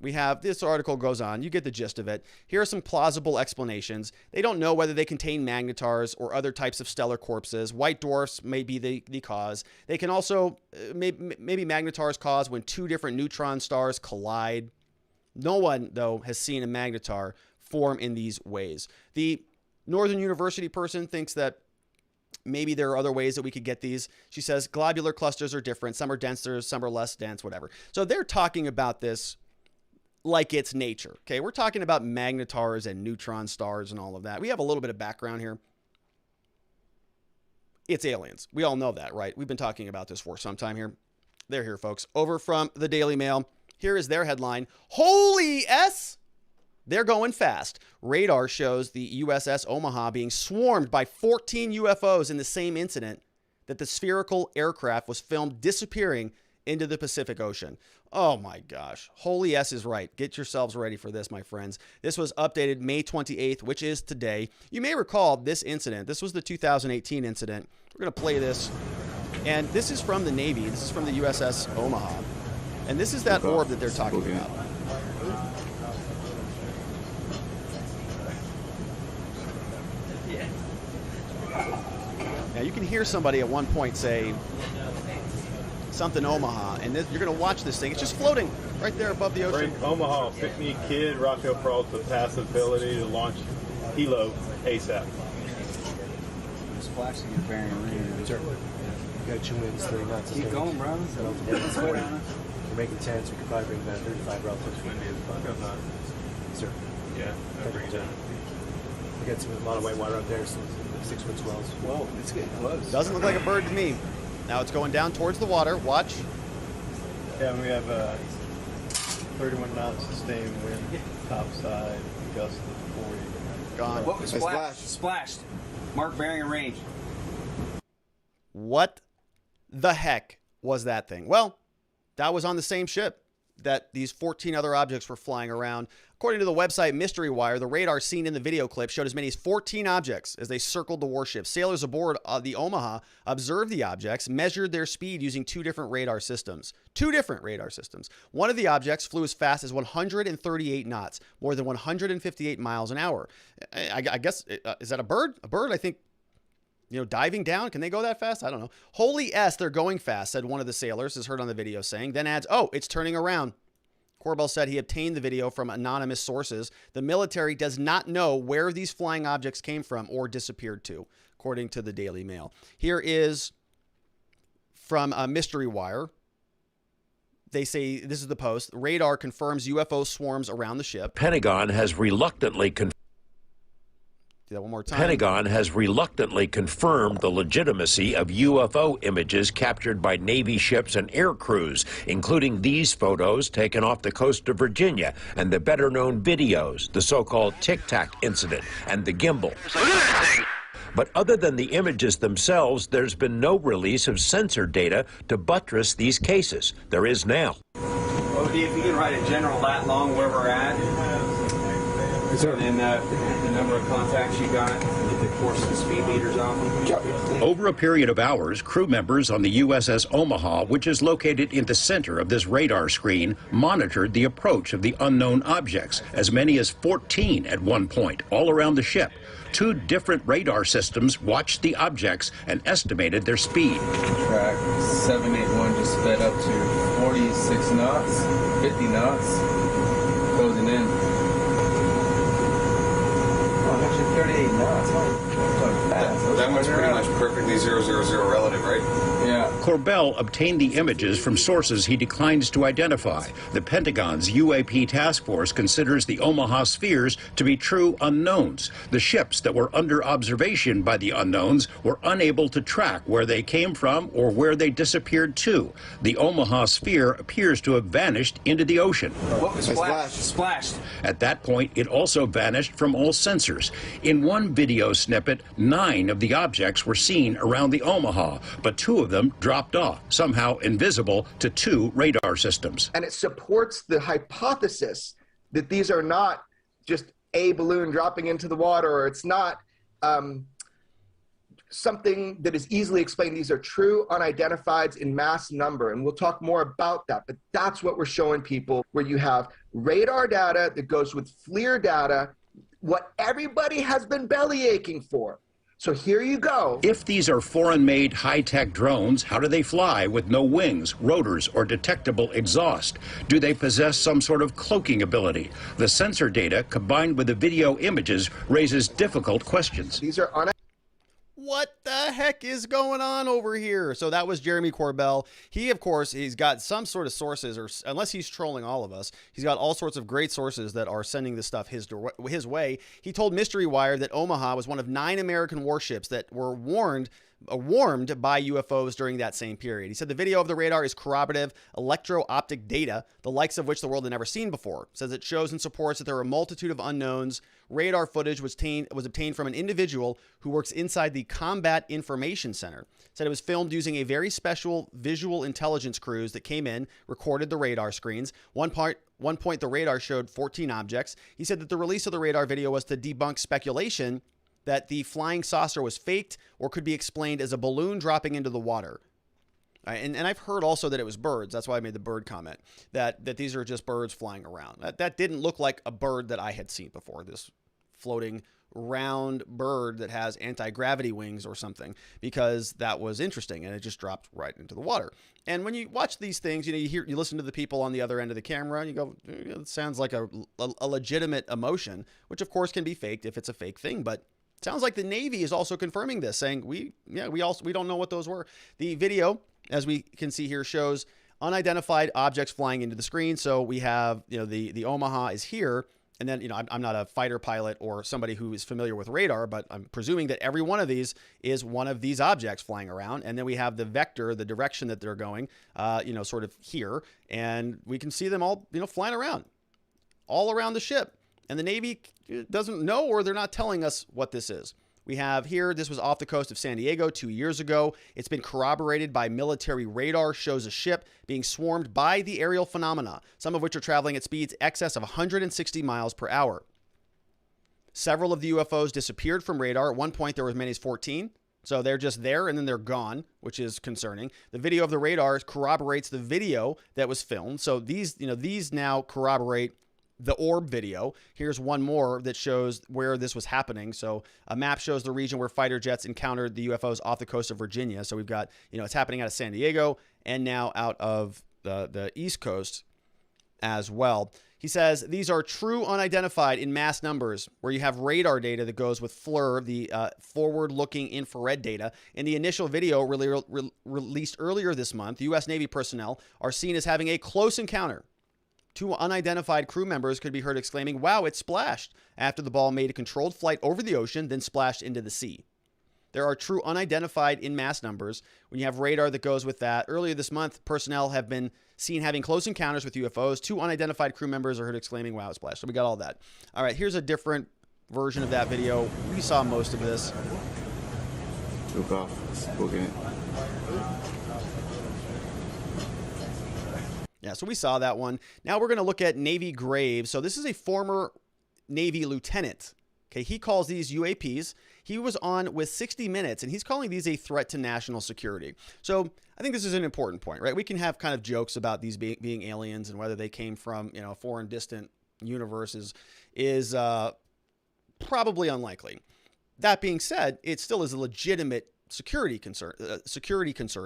We have, this article goes on, you get the gist of it. Here are some plausible explanations. They don't know whether they contain magnetars or other types of stellar corpses. White dwarfs may be the cause. They can also, maybe magnetars cause when two different neutron stars collide. No one, though, has seen a magnetar form in these ways. The Northern University person thinks that maybe there are other ways that we could get these. She says globular clusters are different. Some are denser, some are less dense, whatever. So they're talking about this like it's nature. Okay, we're talking about magnetars and neutron stars and all of that. We have a little bit of background here. It's aliens. We all know that, right? We've been talking about this for some time here. They're here, folks. Over from the Daily Mail. Here is their headline. Holy S! They're going fast. Radar shows the USS Omaha being swarmed by 14 UFOs in the same incident that the spherical aircraft was filmed disappearing into the Pacific Ocean. Oh my gosh. Holy S is right. Get yourselves ready for this, my friends. This was updated May 28th, which is today. You may recall this incident. This was the 2018 incident. We're going to play this. And this is from the Navy. This is from the USS Omaha. And this is that orb that they're talking about. Now you can hear somebody at one point say something Omaha, and you're going to watch this thing. It's just floating right there above the ocean. Bring Omaha, 50 kid, Rockwell Pearl to pass ability to launch helo ASAP. Splashing your bearing ring. Sure. You got 2 minutes, 30 knots. Keep going, bro. Let's go down. We're making 10, so we could probably bring about 35 relatives. Sir. Yeah, I bring 10. We got a lot of white water out there, so 6-foot swells. Whoa, it's getting close. Doesn't look like a bird to me. Now it's going down towards the water. Watch. Yeah, we have 31 knots sustained wind, topside, gust of 40. Gone. What was splashed? Mark bearing and range. What the heck was that thing? Well, that was on the same ship that these 14 other objects were flying around. According to the website Mystery Wire, the radar seen in the video clip showed as many as 14 objects as they circled the warship. Sailors aboard the Omaha observed the objects, measured their speed using 2 different radar systems. 2 different radar systems. One of the objects flew as fast as 138 knots, more than 158 miles an hour. I guess, is that a bird? A bird, I think, diving down. Can they go that fast? I don't know. Holy S, they're going fast, said one of the sailors, as heard on the video saying. Then adds, oh, it's turning around. Corbell said he obtained the video from anonymous sources. The military does not know where these flying objects came from or disappeared to, according to the Daily Mail. Here is from Mystery Wire. They say, this is the post, radar confirms UFO swarms around the ship. Pentagon has reluctantly confirmed. Do that one more time. Pentagon has reluctantly confirmed the legitimacy of UFO images captured by Navy ships and air crews, including these photos taken off the coast of Virginia and the better-known videos, the so-called Tic Tac incident and the gimbal. But other than the images themselves, there's been no release of sensor data to buttress these cases. There is now. OD, if you can write a general lat long where we're at. And the number of contacts you got, the course and speed meters on them. Over a period of hours, crew members on the USS Omaha, which is located in the center of this radar screen, monitored the approach of the unknown objects, as many as 14 at one point, all around the ship. 2 different radar systems watched the objects and estimated their speed. Track 781 just sped up to 46 knots, 50 knots, closing in. 38 knots. That one's pretty much perfectly 000 relative, right? Yeah. Corbell obtained the images from sources he declines to identify. The Pentagon's UAP task force considers the Omaha spheres to be true unknowns. The ships that were under observation by the unknowns were unable to track where they came from or where they disappeared to. The Omaha sphere appears to have vanished into the ocean. What was splashed? At that point, it also vanished from all sensors. In one video snippet, 9 of the objects were seen around the Omaha, but 2 of them dropped off, somehow invisible to 2 radar systems. And it supports the hypothesis that these are not just a balloon dropping into the water, or it's not something that is easily explained. These are true unidentifieds in mass number, and we'll talk more about that, but that's what we're showing people, where you have radar data that goes with FLIR data, what everybody has been belly aching for. So here you go. If these are foreign-made high-tech drones, how do they fly with no wings, rotors, or detectable exhaust? Do they possess some sort of cloaking ability? The sensor data, combined with the video images, raises difficult questions. These are what the heck is going on over here? So that was Jeremy Corbell. He, of course, he's got some sort of sources, or unless he's trolling all of us, he's got all sorts of great sources that are sending this stuff his way. He told Mystery Wire that Omaha was one of 9 American warships that were warmed by UFOs during that same period. He said the video of the radar is corroborative electro-optic data, the likes of which the world had never seen before. Says it shows and supports that there are a multitude of unknowns. Radar footage was obtained from an individual who works inside the Combat Information Center. Said it was filmed using a very special visual intelligence crews that came in, recorded the radar screens. One point, the radar showed 14 objects. He said that the release of the radar video was to debunk speculation that the flying saucer was faked or could be explained as a balloon dropping into the water. And I've heard also that it was birds. That's why I made the bird comment, that these are just birds flying around. That didn't look like a bird that I had seen before, this floating round bird that has anti-gravity wings or something, because that was interesting and it just dropped right into the water. And when you watch these things, you listen to the people on the other end of the camera and you go, it sounds like a legitimate emotion, which of course can be faked if it's a fake thing, but sounds like the Navy is also confirming this, saying we don't know what those were. The video, as we can see here, shows unidentified objects flying into the screen. So we have, the Omaha is here, and then, I'm not a fighter pilot or somebody who is familiar with radar, but I'm presuming that every one of these is one of these objects flying around. And then we have the vector, the direction that they're going, sort of here, and we can see them all, flying around, all around the ship. And the Navy doesn't know, or they're not telling us what this is. We have here, this was off the coast of San Diego 2 years ago. It's been corroborated by military radar, shows a ship being swarmed by the aerial phenomena, some of which are traveling at speeds excess of 160 miles per hour. Several of the UFOs disappeared from radar. At one point, there were as many as 14. So they're just there and then they're gone, which is concerning. The video of the radar corroborates the video that was filmed. So these now corroborate the orb video. Here's one more that shows where this was happening. So a map shows the region where fighter jets encountered the UFOs off the coast of Virginia. So we've got, it's happening out of San Diego and now out of the East Coast as well. He says these are true unidentified in mass numbers, where you have radar data that goes with FLIR, the forward-looking infrared data. In the initial video released earlier this month, U.S. Navy personnel are seen as having a close encounter. 2 unidentified crew members could be heard exclaiming, "Wow, it splashed," after the ball made a controlled flight over the ocean, then splashed into the sea. There are true unidentified in mass numbers when you have radar that goes with that. Earlier this month, personnel have been seen having close encounters with UFOs. 2 unidentified crew members are heard exclaiming, "Wow, it splashed." So we got all that. All right, here's a different version of that video. We saw most of this. Took off. Booking it. Yeah, so we saw that one. Now we're going to look at Navy graves. So this is a former Navy lieutenant. Okay, he calls these UAPs. He was on with 60 Minutes, and he's calling these a threat to national security. So I think this is an important point, right? We can have kind of jokes about these being aliens and whether they came from, a foreign distant universe is probably unlikely. That being said, it still is a legitimate security concern,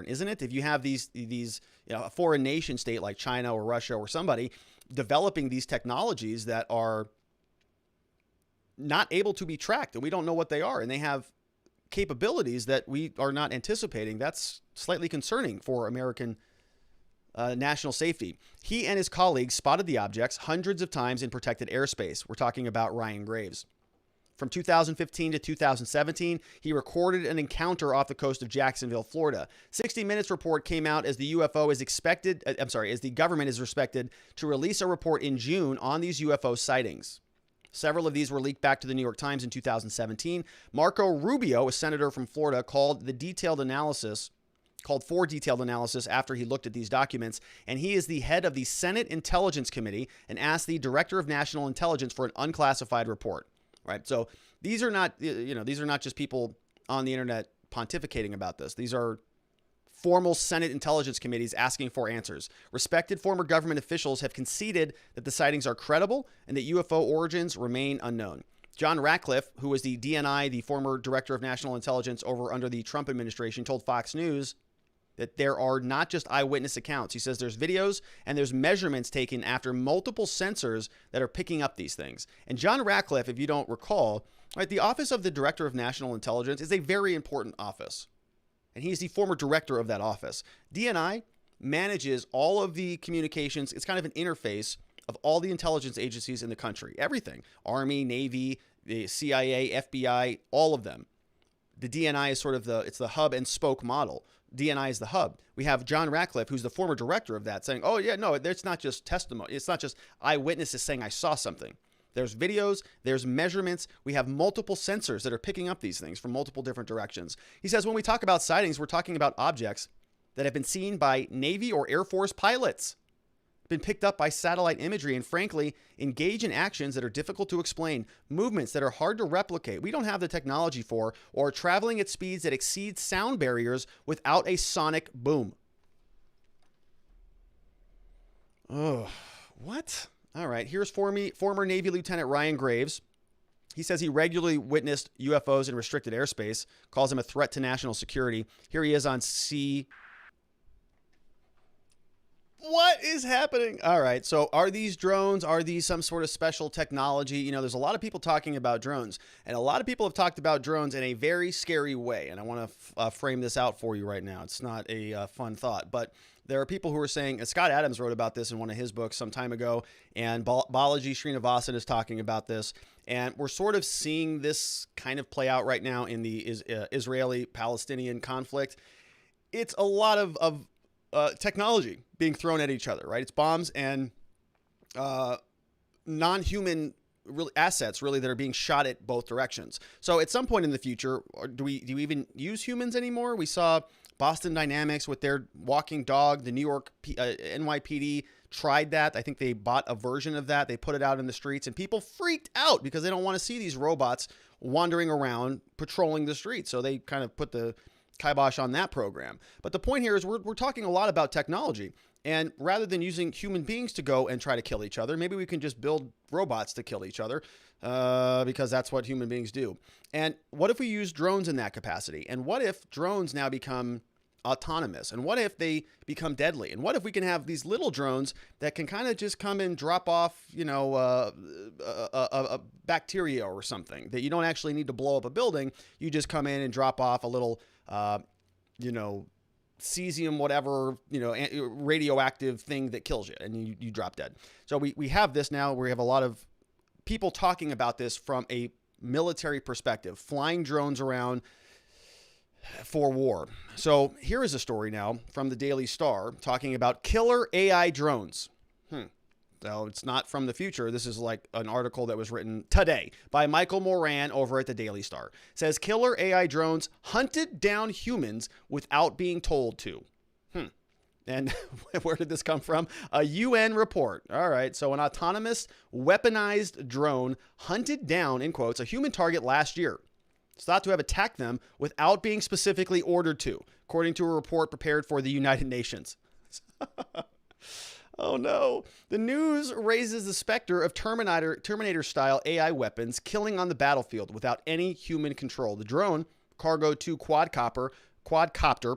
isn't it? If you have these a foreign nation state like China or Russia or somebody developing these technologies that are not able to be tracked and we don't know what they are, and they have capabilities that we are not anticipating, that's slightly concerning for American national safety. He and his colleagues spotted the objects hundreds of times in protected airspace. We're talking about Ryan Graves. From 2015 to 2017, he recorded an encounter off the coast of Jacksonville, Florida. 60 Minutes report came out as the as the government is expected to release a report in June on these UFO sightings. Several of these were leaked back to the New York Times in 2017. Marco Rubio, a senator from Florida, called for detailed analysis after he looked at these documents. And he is the head of the Senate Intelligence Committee and asked the Director of National Intelligence for an unclassified report. Right. So these are not, these are not just people on the internet pontificating about this. These are formal Senate Intelligence Committees asking for answers. Respected former government officials have conceded that the sightings are credible and that UFO origins remain unknown. John Ratcliffe, who was the DNI, the former Director of National Intelligence under the Trump administration, told Fox News that there are not just eyewitness accounts. He says there's videos and there's measurements taken after multiple sensors that are picking up these things. And John Ratcliffe, if you don't recall, right, the office of the Director of National Intelligence is a very important office. And he's the former director of that office. DNI manages all of the communications. It's kind of an interface of all the intelligence agencies in the country. Everything. Army, Navy, the CIA, FBI, all of them. The DNI is sort of it's the hub and spoke model. DNI is the hub. We have John Ratcliffe, who's the former director of that, saying, oh, yeah, no, it's not just testimony. It's not just eyewitnesses saying I saw something. There's videos, there's measurements. We have multiple sensors that are picking up these things from multiple different directions. He says when we talk about sightings, we're talking about objects that have been seen by Navy or Air Force pilots, been picked up by satellite imagery, and frankly, engage in actions that are difficult to explain, movements that are hard to replicate. We don't have the technology for, or traveling at speeds that exceed sound barriers without a sonic boom. Oh, what? All right, here's former Navy Lieutenant Ryan Graves. He says he regularly witnessed UFOs in restricted airspace, calls them a threat to national security. Here he is on C. What is happening? All right, so are these drones? Are these some sort of special technology? There's a lot of people talking about drones, and a lot of people have talked about drones in a very scary way, and I want to frame this out for you right now. It's not a fun thought, but there are people who are saying, and Scott Adams wrote about this in one of his books some time ago, and Balaji Srinivasan is talking about this, and we're sort of seeing this kind of play out right now in the Israeli-Palestinian conflict. It's a lot of technology being thrown at each other, right? It's bombs and non-human assets that are being shot at both directions. So at some point in the future, do we even use humans anymore? We saw Boston Dynamics with their walking dog. The New York NYPD tried that. I think they bought a version of that. They put it out in the streets, and people freaked out because they don't want to see these robots wandering around patrolling the streets. So they kind of put the kibosh on that program. But the point here is we're talking a lot about technology. And rather than using human beings to go and try to kill each other, maybe we can just build robots to kill each other because that's what human beings do. And what if we use drones in that capacity? And what if drones now become autonomous? And what if they become deadly? And what if we can have these little drones that can kind of just come and drop off, a bacteria or something that you don't actually need to blow up a building. You just come in and drop off a little, cesium, whatever, radioactive thing that kills you and you drop dead. So we have this now. We have a lot of people talking about this from a military perspective, flying drones around for war. So here is a story now from the Daily Star talking about killer AI drones. So it's not from the future. This is like an article that was written today by Michael Moran over at the Daily Star. It says killer AI drones hunted down humans without being told to. And where did this come from? A UN report. All right. So an autonomous weaponized drone hunted down, in quotes, a human target last year. It's thought to have attacked them without being specifically ordered to, according to a report prepared for the United Nations. Oh no. The news raises the specter of Terminator-style AI weapons killing on the battlefield without any human control. The drone, Cargo 2 quadcopter,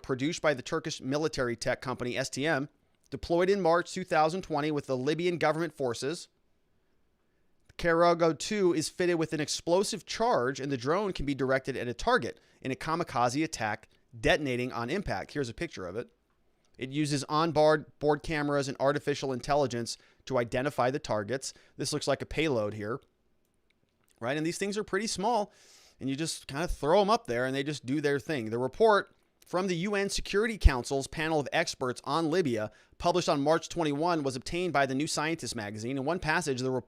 produced by the Turkish military tech company STM, deployed in March 2020 with the Libyan government forces. Cargo 2 is fitted with an explosive charge, and the drone can be directed at a target in a kamikaze attack, detonating on impact. Here's a picture of it. It uses onboard cameras and artificial intelligence to identify the targets. This looks like a payload here, right? And these things are pretty small, and you just kind of throw them up there, and they just do their thing. The report from the UN Security Council's panel of experts on Libya, published on March 21, was obtained by the New Scientist magazine. In one passage, the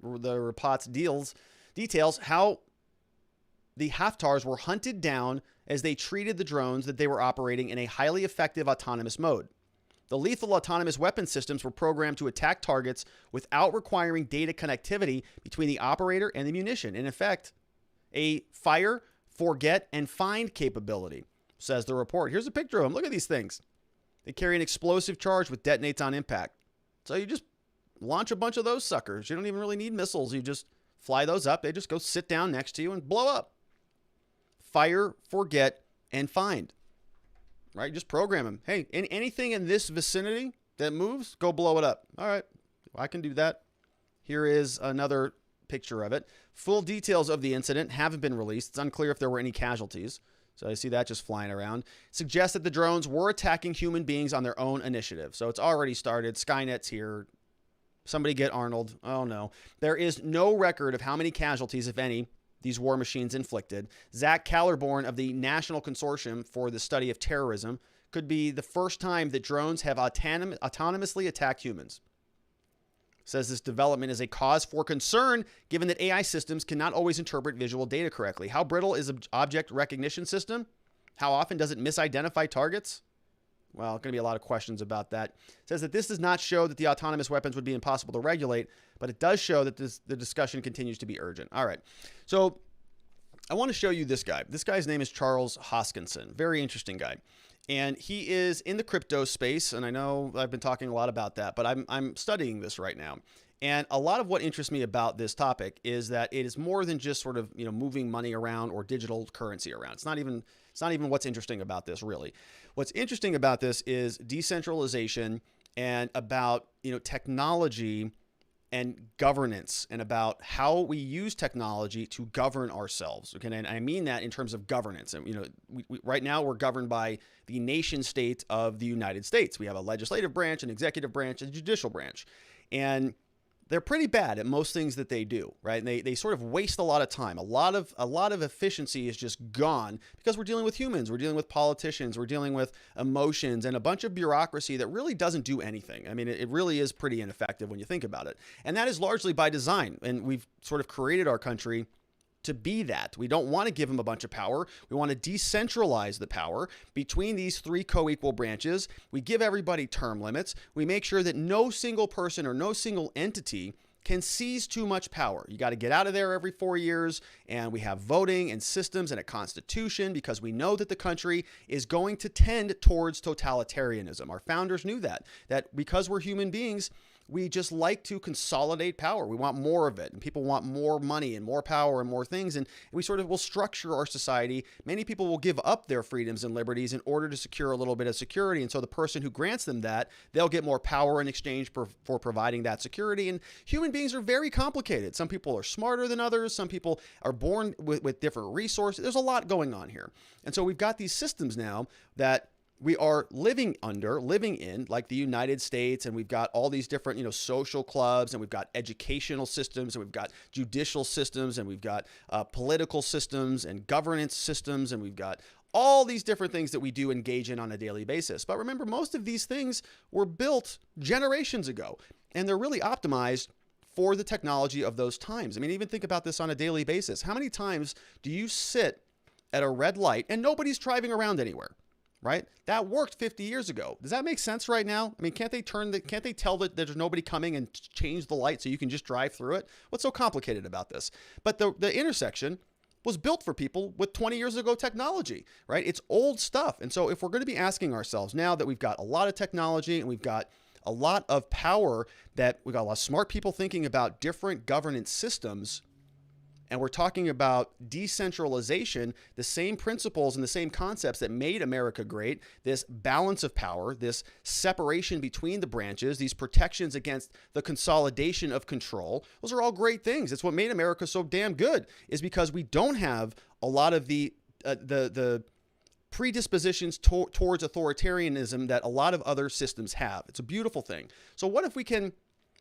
reports details how the Haftars were hunted down as they treated the drones that they were operating in a highly effective autonomous mode. The lethal autonomous weapon systems were programmed to attack targets without requiring data connectivity between the operator and the munition. In effect, a fire, forget, and find capability, says the report. Here's a picture of them. Look at these things. They carry an explosive charge which detonates on impact. So you just launch a bunch of those suckers. You don't even really need missiles. You just fly those up. They just go sit down next to you and blow up. Fire, forget, and find. Right? Just program them. Hey, anything in this vicinity that moves, go blow it up. All right, I can do that. Here is another picture of it. Full details of the incident haven't been released. It's unclear if there were any casualties. So I see that just flying around. Suggests that the drones were attacking human beings on their own initiative. So it's already started. Skynet's here. Somebody get Arnold. Oh, no. There is no record of how many casualties, if any, these war machines inflicted. Zach Callerborn of the National Consortium for the Study of Terrorism could be the first time that drones have autonomously attacked humans. Says this development is a cause for concern given that AI systems cannot always interpret visual data correctly. How brittle is an object recognition system? How often does it misidentify targets? Well, going to be a lot of questions about that. Says that this does not show that the autonomous weapons would be impossible to regulate, but it does show that the discussion continues to be urgent. All right. So I want to show you this guy. This guy's name is Charles Hoskinson. Very interesting guy. And he is in the crypto space. And I know I've been talking a lot about that, but I'm studying this right now. And a lot of what interests me about this topic is that it is more than just sort of, moving money around or digital currency around. It's not even what's interesting about this, really. What's interesting about this is decentralization and about, technology and governance and about how we use technology to govern ourselves. Okay, and I mean that in terms of governance. And right now we're governed by the nation state of the United States. We have a legislative branch, an executive branch, and a judicial branch, and they're pretty bad at most things that they do, right? And they sort of waste a lot of time. A lot of efficiency is just gone because we're dealing with humans, we're dealing with politicians, we're dealing with emotions and a bunch of bureaucracy that really doesn't do anything. I mean, it really is pretty ineffective when you think about it. And that is largely by design. And we've sort of created our country to be that. We don't want to give them a bunch of power. We want to decentralize the power between these three co-equal branches. We give everybody term limits. We make sure that no single person or no single entity can seize too much power. You got to get out of there every 4 years, and we have voting and systems and a constitution because we know that the country is going to tend towards totalitarianism. Our founders knew that because we're human beings, we just like to consolidate power. We want more of it, and people want more money and more power and more things, and we sort of will structure our society. Many people will give up their freedoms and liberties in order to secure a little bit of security, and so the person who grants them that, they'll get more power in exchange for providing that security. And human beings are very complicated. Some people are smarter than others. Some people are born with different resources. There's a lot going on here. And so we've got these systems now that we are living in, like the United States, and we've got all these different, social clubs, and we've got educational systems, and we've got judicial systems, and we've got political systems and governance systems, and we've got all these different things that we do engage in on a daily basis. But remember, most of these things were built generations ago, and they're really optimized for the technology of those times. I mean, even think about this on a daily basis. How many times do you sit at a red light and nobody's driving around anywhere? Right? That worked 50 years ago. Does that make sense right now? I mean, can't they tell that there's nobody coming and change the light so you can just drive through it? What's so complicated about this? But the intersection was built for people with 20 years ago technology, right? It's old stuff. And so if we're going to be asking ourselves now that we've got a lot of technology and we've got a lot of power, that we've got a lot of smart people thinking about different governance systems, and we're talking about decentralization, the same principles and the same concepts that made America great, this balance of power, this separation between the branches, these protections against the consolidation of control. Those are all great things. It's what made America so damn good, is because we don't have a lot of the predispositions towards authoritarianism that a lot of other systems have. It's a beautiful thing. So what if we can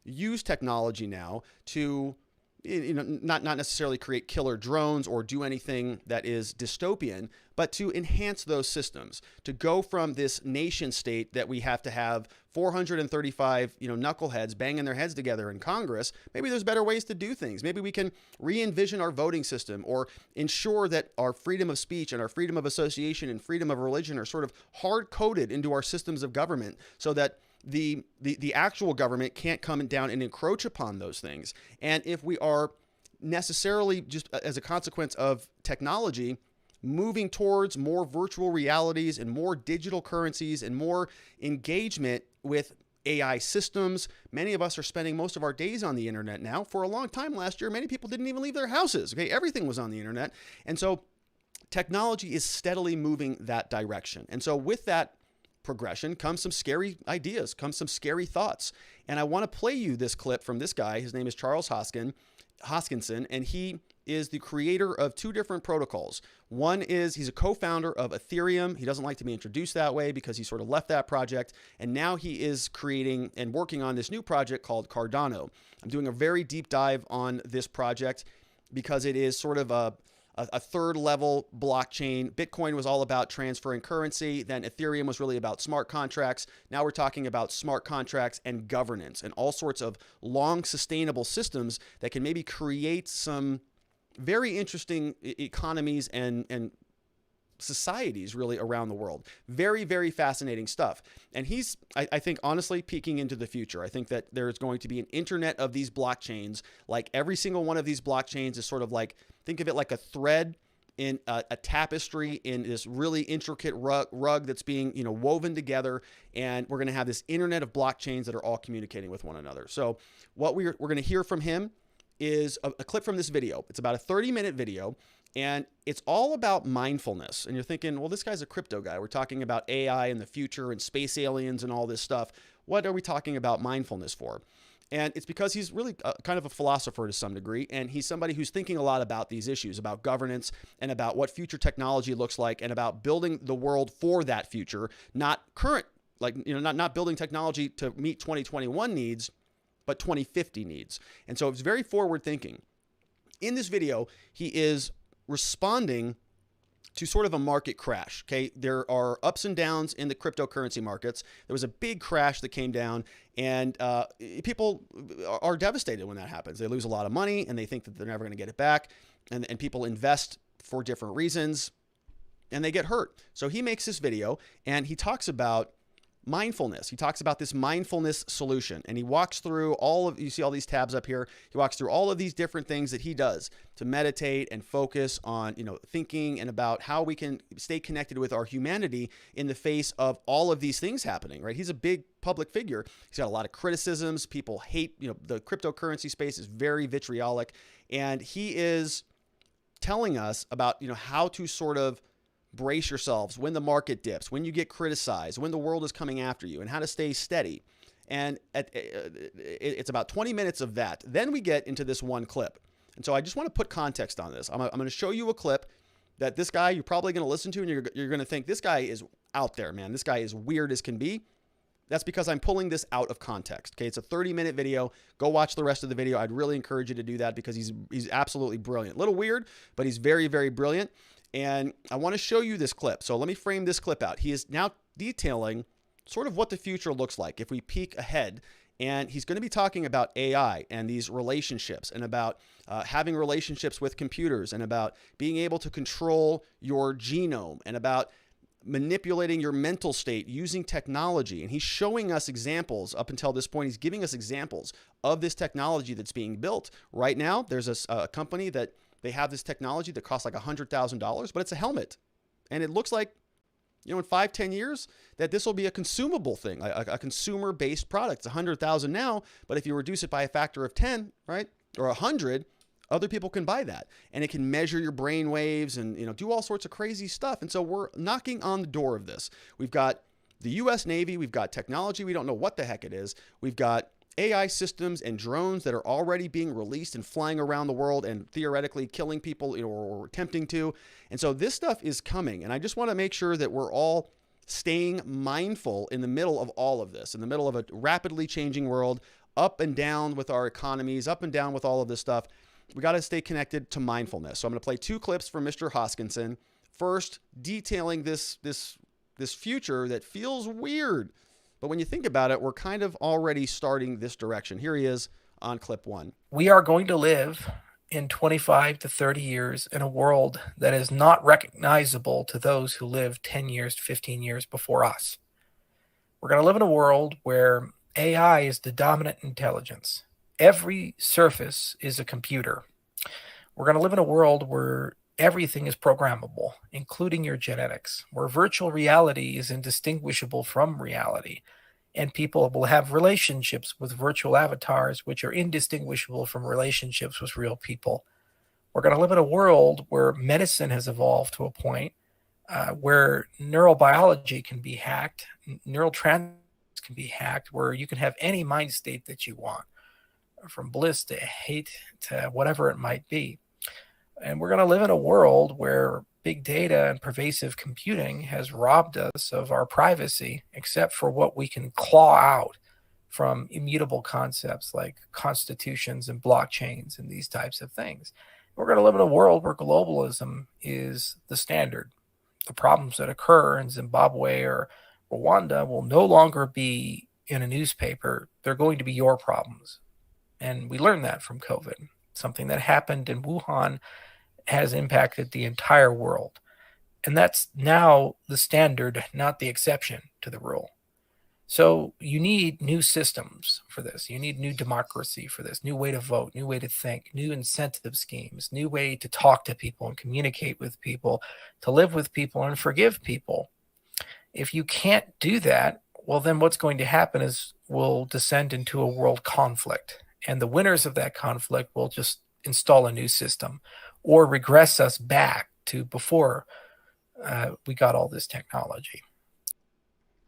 use technology now to not necessarily create killer drones or do anything that is dystopian, but to enhance those systems, to go from this nation state that we have to have 435, knuckleheads banging their heads together in Congress. Maybe there's better ways to do things. Maybe we can re-envision our voting system or ensure that our freedom of speech and our freedom of association and freedom of religion are sort of hard-coded into our systems of government so that the actual government can't come down and encroach upon those things. And if we are necessarily, just as a consequence of technology, moving towards more virtual realities and more digital currencies and more engagement with AI systems. Many of us are spending most of our days on the internet now. For a long time last year, many people didn't even leave their houses. Okay, everything was on the internet. And so technology is steadily moving that direction. And so with that progression comes some scary ideas, comes some scary thoughts. And I want to play you this clip from this guy. His name is Charles Hoskinson, and he is the creator of two different protocols. One is he's a co-founder of Ethereum. He doesn't like to be introduced that way because he sort of left that project. And now he is creating and working on this new project called Cardano. I'm doing a very deep dive on this project because it is sort of a third level blockchain. Bitcoin was all about transferring currency. Then Ethereum was really about smart contracts. Now we're talking about smart contracts and governance and all sorts of long sustainable systems that can maybe create some very interesting economies and societies really around the world. Very, very fascinating stuff. And he's, I think, honestly, peeking into the future. I think that there's going to be an internet of these blockchains. Like every single one of these blockchains is sort of like, think of it like a thread in a tapestry in this really intricate rug that's being, woven together. And we're going to have this internet of blockchains that are all communicating with one another. So what we're going to hear from him is a clip from this video. It's about a 30-minute video, and it's all about mindfulness. And you're thinking, well, this guy's a crypto guy. We're talking about AI in the future and space aliens and all this stuff. What are we talking about mindfulness for? And it's because he's really kind of a philosopher to some degree, and he's somebody who's thinking a lot about these issues, about governance and about what future technology looks like and about building the world for that future, not current, not building technology to meet 2021 needs, but 2050 needs. And so it's very forward thinking. In this video, he is responding to sort of a market crash. Okay, there are ups and downs in the cryptocurrency markets. There was a big crash that came down, and people are devastated when that happens. They lose a lot of money, and they think that they're never going to get it back. And people invest for different reasons, and they get hurt. So he makes this video, and he talks about mindfulness. He talks about this mindfulness solution, and he walks through you see all these tabs up here. He walks through all of these different things that he does to meditate and focus on, thinking and about how we can stay connected with our humanity in the face of all of these things happening, right? He's a big public figure. He's got a lot of criticisms. People hate, the cryptocurrency space is very vitriolic, and he is telling us about, how to sort of brace yourselves when the market dips, when you get criticized, when the world is coming after you, and how to stay steady. And it's about 20 minutes of that. Then we get into this one clip. And so I just want to put context on this. I'm going to show you a clip that this guy, you're probably going to listen to, and you're going to think, this guy is out there, man. This guy is weird as can be. That's because I'm pulling this out of context. Okay, it's a 30-minute video. Go watch the rest of the video. I'd really encourage you to do that because he's absolutely brilliant. A little weird, but he's very, very brilliant. And I want to show you this clip. So let me frame this clip out. He is now detailing sort of what the future looks like if we peek ahead. And he's going to be talking about AI and these relationships and about having relationships with computers and about being able to control your genome and about manipulating your mental state using technology. And he's showing us examples up until this point. He's giving us examples of this technology that's being built. Right now, there's a company that they have this technology that costs like $100,000, but it's a helmet. And it looks like, in 5-10 years, that this will be a consumable thing, a consumer-based product. It's $100,000 now, but if you reduce it by a factor of 10, right, or 100, other people can buy that. And it can measure your brain waves and, do all sorts of crazy stuff. And so we're knocking on the door of this. We've got the U.S. Navy. We've got technology. We don't know what the heck it is. We've got AI systems and drones that are already being released and flying around the world and theoretically killing people, or attempting to. And so this stuff is coming. And I just want to make sure that we're all staying mindful in the middle of all of this, in the middle of a rapidly changing world, up and down with our economies, up and down with all of this stuff. we got to stay connected to mindfulness. So I'm going to play 2 clips from Mr. Hoskinson. First, detailing this future that feels weird. But when you think about it, we're kind of already starting this direction. Here he is on clip 1. We are going to live in 25 to 30 years in a world that is not recognizable to those who lived 10 years, 15 years before us. We're going to live in a world where AI is the dominant intelligence. Every surface is a computer. We're going to live in a world where everything is programmable, including your genetics, where virtual reality is indistinguishable from reality, and people will have relationships with virtual avatars which are indistinguishable from relationships with real people. We're going to live in a world where medicine has evolved to a point where neurobiology can be hacked, neural transmitters can be hacked, where you can have any mind state that you want, from bliss to hate to whatever it might be. And we're going to live in a world where big data and pervasive computing has robbed us of our privacy, except for what we can claw out from immutable concepts like constitutions and blockchains and these types of things. We're going to live in a world where globalism is the standard. The problems that occur in Zimbabwe or Rwanda will no longer be in a newspaper. They're going to be your problems. And we learned that from COVID. Something that happened in Wuhan has impacted the entire world. And that's now the standard, not the exception to the rule. So you need new systems for this. You need new democracy for this, new way to vote, new way to think, new incentive schemes, new way to talk to people and communicate with people, to live with people and forgive people. If you can't do that, well, then what's going to happen is we'll descend into a world conflict. And the winners of that conflict will just install a new system or regress us back to before we got all this technology.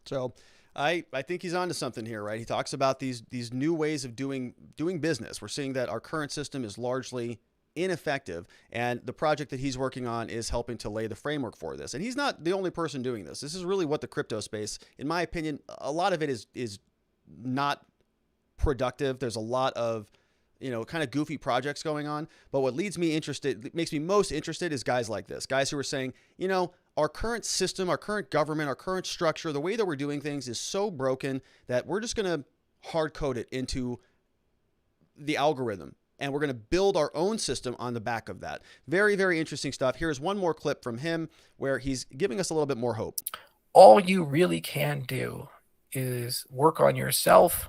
So I think he's onto something here, right? He talks about these new ways of doing business. We're seeing that our current system is largely ineffective, and the project that he's working on is helping to lay the framework for this. And he's not the only person doing this. This is really what the crypto space, in my opinion, a lot of it is not productive. There's a lot of kind of goofy projects going on. But what makes me most interested is guys like this, guys who are saying, our current system, our current government, our current structure, the way that we're doing things is so broken that we're just going to hard code it into the algorithm. And we're going to build our own system on the back of that. Very, very interesting stuff. Here's one more clip from him where he's giving us a little bit more hope. All you really can do is work on yourself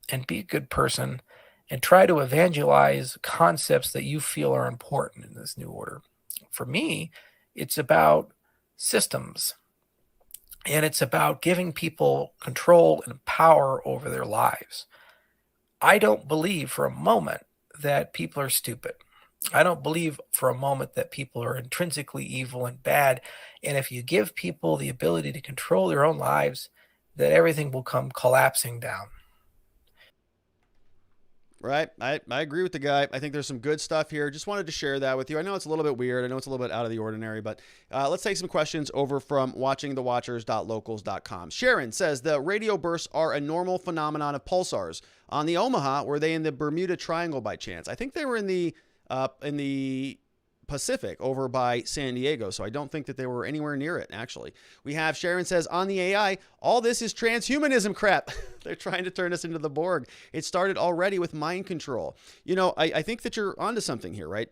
and be a good person and try to evangelize concepts that you feel are important in this new order. For me, it's about systems, and it's about giving people control and power over their lives. I don't believe for a moment that people are stupid. I don't believe for a moment that people are intrinsically evil and bad. And if you give people the ability to control their own lives, that everything will come collapsing down. Right. I agree with the guy. I think there's some good stuff here. Just wanted to share that with you. I know it's a little bit weird. I know it's a little bit out of the ordinary, but let's take some questions over from watchingthewatchers.locals.com. Sharon says the radio bursts are a normal phenomenon of pulsars. On the Omaha, were they in the Bermuda Triangle by chance? I think they were in the Pacific over by San Diego, so I don't think that they were anywhere near it, actually. We have Sharon says, on the AI, all this is transhumanism crap. They're trying to turn us into the Borg. It started already with mind control. I think that you're onto something here, right?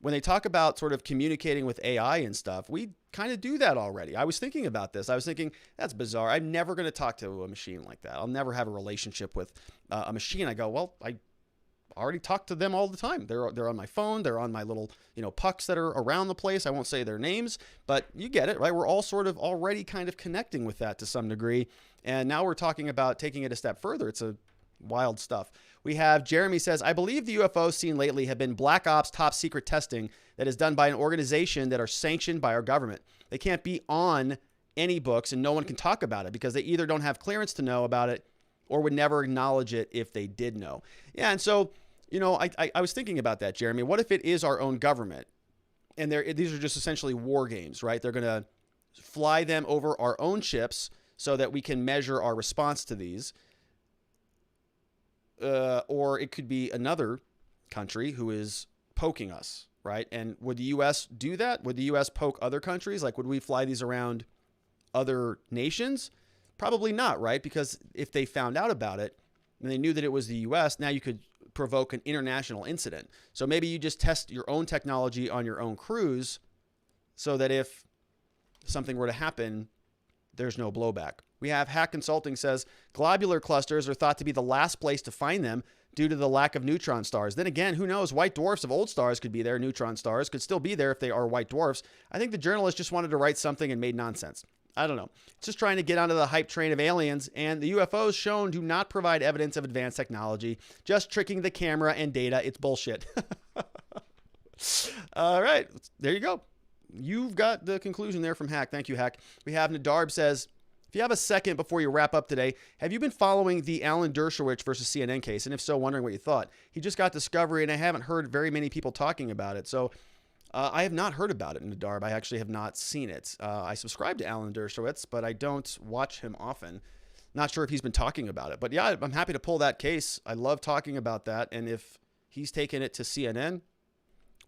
When they talk about sort of communicating with AI and stuff, we kind of do that already. I was thinking about this. I was thinking, that's bizarre. I'm never going to talk to a machine like that. I'll never have a relationship with a machine. I go, well, I already talk to them all the time. They're on my phone. They're on my little, pucks that are around the place. I won't say their names, but you get it, right? We're all sort of already kind of connecting with that to some degree. And now we're talking about taking it a step further. It's a wild stuff. We have Jeremy says, I believe the UFOs seen lately have been black ops top secret testing that is done by an organization that are sanctioned by our government. They can't be on any books and no one can talk about it because they either don't have clearance to know about it or would never acknowledge it if they did know. Yeah. And so, I was thinking about that, Jeremy. What if it is our own government and these are just essentially war games, right? They're going to fly them over our own ships so that we can measure our response to these. Or it could be another country who is poking us, right? And would the U.S. do that? Would the U.S. poke other countries? Like, would we fly these around other nations? Probably not, right? Because if they found out about it and they knew that it was the U.S., now you could provoke an international incident. So maybe you just test your own technology on your own cruise so that if something were to happen, there's no blowback. We have Hack Consulting says globular clusters are thought to be the last place to find them due to the lack of neutron stars. Then again, who knows? White dwarfs of old stars could be there. Neutron stars could still be there if they are white dwarfs. I think the journalist just wanted to write something and made nonsense. I don't know. Just trying to get onto the hype train of aliens, and the UFOs shown do not provide evidence of advanced technology, just tricking the camera and data. It's bullshit. All right, there you go. You've got the conclusion there from Hack. Thank you, Hack. We have Nadarb says, if you have a second before you wrap up today, have you been following the Alan Dershowitz versus CNN case? And if so, wondering what you thought. He just got Discovery, and I haven't heard very many people talking about it. So I have not heard about it, Nadarb. I actually have not seen it. I subscribe to Alan Dershowitz, but I don't watch him often. Not sure if he's been talking about it. But yeah, I'm happy to pull that case. I love talking about that. And if he's taking it to CNN,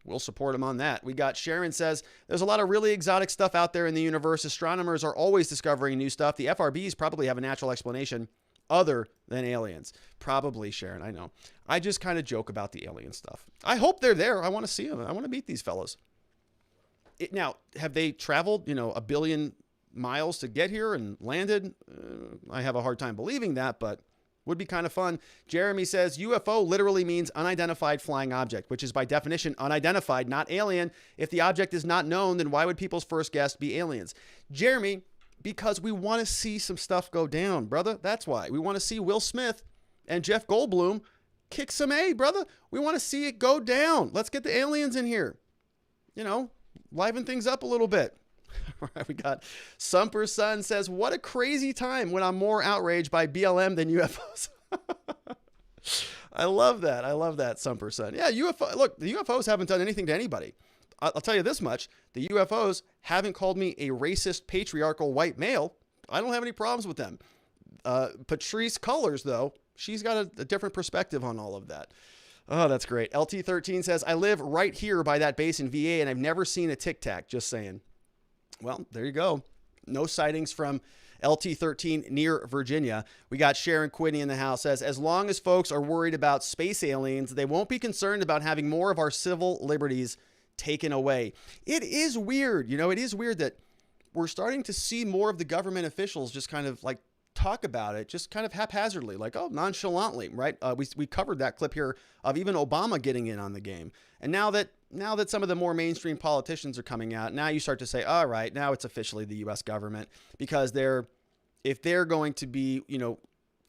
we'll support him on that. We got Sharon says, there's a lot of really exotic stuff out there in the universe. Astronomers are always discovering new stuff. The FRBs probably have a natural explanation other than aliens. Probably, Sharon, I know. I just kind of joke about the alien stuff. I hope they're there. I want to see them. I want to meet these fellows. Now, have they traveled, 1 billion miles to get here and landed? I have a hard time believing that, but would be kind of fun. Jeremy says UFO literally means unidentified flying object, which is by definition unidentified, not alien. If the object is not known, then why would people's first guess be aliens? Jeremy, because we want to see some stuff go down, brother. That's why. We want to see Will Smith and Jeff Goldblum kick some A, brother. We want to see it go down. Let's get the aliens in here. Liven things up a little bit. All right, we got Sumper's son says, what a crazy time when I'm more outraged by BLM than UFOs. I love that. I love that, Sumper's son. Yeah, UFO. Look, the UFOs haven't done anything to anybody. I'll tell you this much. The UFOs haven't called me a racist, patriarchal white male. I don't have any problems with them. Patrisse Cullors, though, she's got a different perspective on all of that. Oh, that's great. LT13 says, I live right here by that base in VA, and I've never seen a Tic Tac, just saying. Well, there you go. No sightings from LT13 near Virginia. We got Sharon Quinney in the house. Says, as long as folks are worried about space aliens, they won't be concerned about having more of our civil liberties taken away. It is weird. It is weird that we're starting to see more of the government officials just kind of like talk about it, just kind of haphazardly, like, oh, nonchalantly, right? We covered that clip here of even Obama getting in on the game. And now that some of the more mainstream politicians are coming out, now you start to say, all right, now it's officially the U.S. government, because if they're going to be,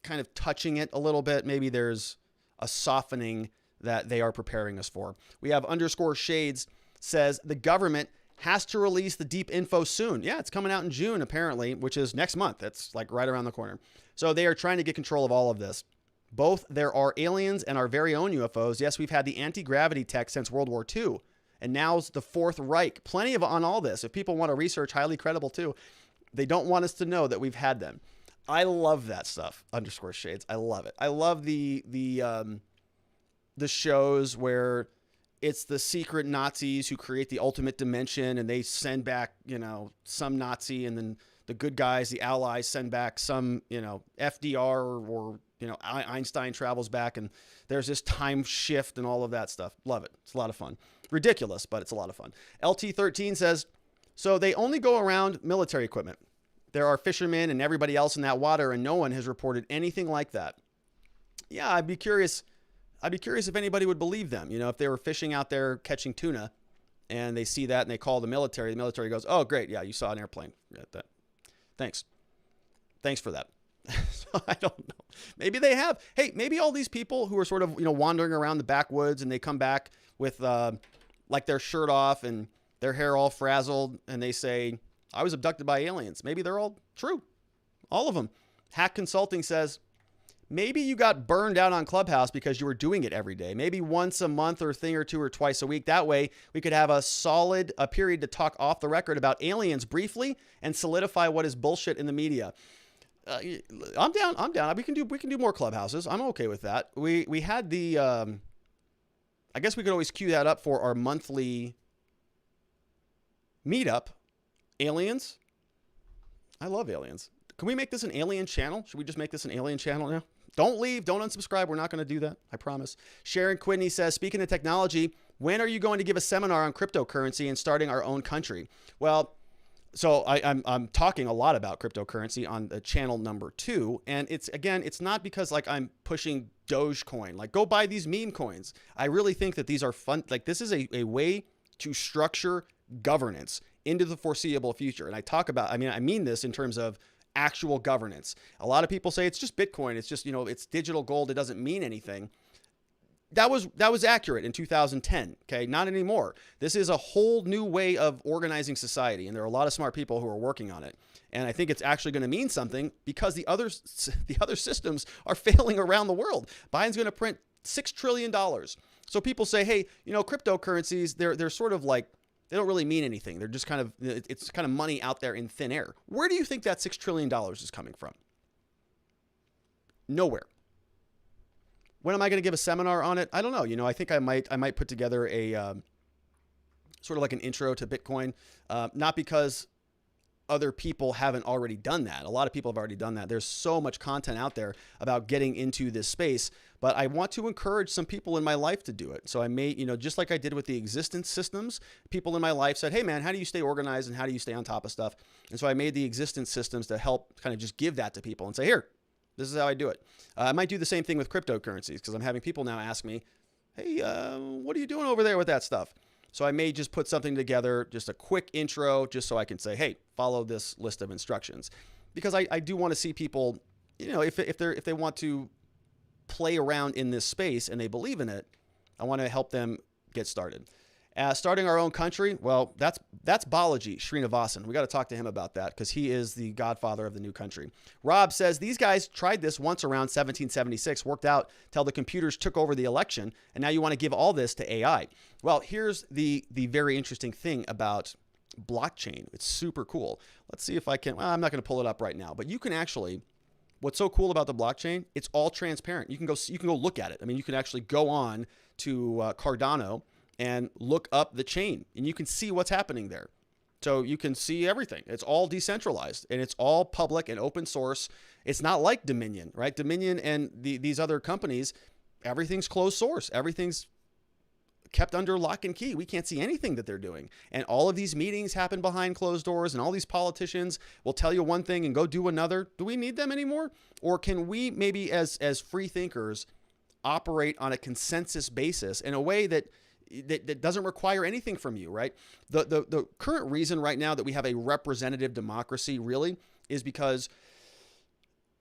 kind of touching it a little bit, maybe there's a softening that they are preparing us for. We have _shades says the government has to release the deep info soon. Yeah, it's coming out in June, apparently, which is next month. That's like right around the corner. So they are trying to get control of all of this. Both there are aliens and our very own UFOs. Yes, we've had the anti-gravity tech since World War II. And now's the Fourth Reich. Plenty of on all this. If people want to research, highly credible too. They don't want us to know that we've had them. I love that stuff. _shades. I love it. I love the shows where it's the secret Nazis who create the ultimate dimension, and they send back, some Nazi, and then the good guys, the allies, send back some, FDR or Einstein travels back, and there's this time shift and all of that stuff. Love it. It's a lot of fun. Ridiculous, but it's a lot of fun. LT13 says, so they only go around military equipment. There are fishermen and everybody else in that water, and no one has reported anything like that. Yeah, I'd be curious if anybody would believe them. If they were fishing out there catching tuna and they see that and they call the military goes, oh, great. Yeah, you saw an airplane. Yeah, thanks for that. So I don't know. Maybe they have. Hey, maybe all these people who are sort of, wandering around the backwoods and they come back with like their shirt off and their hair all frazzled and they say, I was abducted by aliens. Maybe they're all true. All of them. Hack Consulting says, maybe you got burned out on Clubhouse because you were doing it every day. Maybe once a month or a thing or two or twice a week. That way we could have a period to talk off the record about aliens briefly and solidify what is bullshit in the media. I'm down. We can do more Clubhouses. I'm okay with that. We had the I guess we could always cue that up for our monthly meetup. Aliens. I love aliens. Can we make this an alien channel? Should we just make this an alien channel now? Don't leave. Don't unsubscribe. We're not going to do that. I promise. Sharon Quidney says, speaking of technology, when are you going to give a seminar on cryptocurrency and starting our own country? Well, so I'm talking a lot about cryptocurrency on the channel number 2. And it's not because like I'm pushing Dogecoin, like go buy these meme coins. I really think that these are fun. Like this is a way to structure governance into the foreseeable future. And I mean this in terms of actual governance. A lot of people say it's just Bitcoin. It's just, it's digital gold. It doesn't mean anything. That was accurate in 2010. Okay. Not anymore. This is a whole new way of organizing society. And there are a lot of smart people who are working on it. And I think it's actually going to mean something because the other systems are failing around the world. Biden's going to print $6 trillion. So people say, hey, cryptocurrencies, they're sort of like, they don't really mean anything. They're just it's kind of money out there in thin air. Where do you think that $6 trillion is coming from? Nowhere. When am I going to give a seminar on it? I don't know. I think I might put together a sort of like an intro to Bitcoin, not because other people haven't already done that. A lot of people have already done that. There's so much content out there about getting into this space, but I want to encourage some people in my life to do it. So I may, just like I did with the existence systems, people in my life said, hey man, how do you stay organized and how do you stay on top of stuff? And so I made the existence systems to help kind of just give that to people and say, here, this is how I do it. I might do the same thing with cryptocurrencies because I'm having people now ask me, hey, what are you doing over there with that stuff? So I may just put something together, just a quick intro, just so I can say, hey, follow this list of instructions. Because I do want to see people, if they want to play around in this space and they believe in it, I want to help them get started. Starting our own country, well, that's Balaji Srinivasan. We got to talk to him about that because he is the godfather of the new country. Rob says these guys tried this once around 1776, worked out till the computers took over the election, and now you want to give all this to AI. Well, here's the very interesting thing about blockchain. It's super cool. Let's see if I can. Well, I'm not going to pull it up right now, but you can actually. What's so cool about the blockchain? It's all transparent. You can go look at it. I mean, you can actually go on to Cardano and look up the chain and you can see what's happening there. So you can see everything. It's all decentralized and it's all public and open source. It's not like Dominion, right? Dominion and these other companies, everything's closed source. Everything's kept under lock and key. We can't see anything that they're doing. And all of these meetings happen behind closed doors and all these politicians will tell you one thing and go do another. Do we need them anymore? Or can we maybe as free thinkers operate on a consensus basis in a way that doesn't require anything from you, right? The current reason right now that we have a representative democracy really is because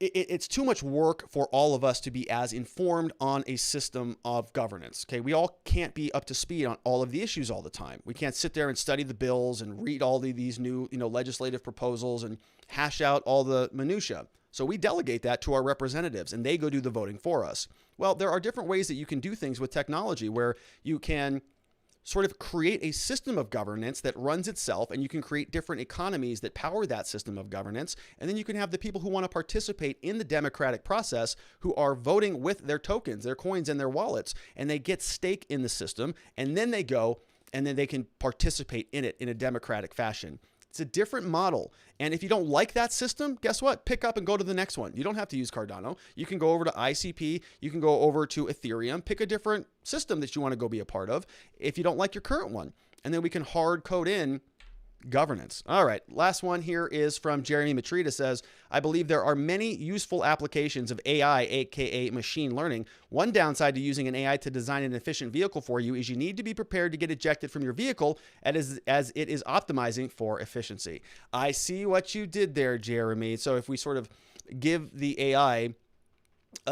it's too much work for all of us to be as informed on a system of governance. Okay, we all can't be up to speed on all of the issues all the time. We can't sit there and study the bills and read all these new legislative proposals and hash out all the minutia. So we delegate that to our representatives and they go do the voting for us. Well, there are different ways that you can do things with technology where you can sort of create a system of governance that runs itself and you can create different economies that power that system of governance. And then you can have the people who want to participate in the democratic process who are voting with their tokens, their coins and their wallets, and they get stake in the system and then they go and then they can participate in it in a democratic fashion. It's a different model. And if you don't like that system, guess what? Pick up and go to the next one. You don't have to use Cardano. You can go over to ICP. You can go over to Ethereum. Pick a different system that you want to go be a part of if you don't like your current one. And then we can hard code in governance. All right. Last one here is from Jeremy Matrita says, I believe there are many useful applications of AI, aka machine learning. One downside to using an AI to design an efficient vehicle for you is you need to be prepared to get ejected from your vehicle as it is optimizing for efficiency. I see what you did there, Jeremy. So if we sort of give the AI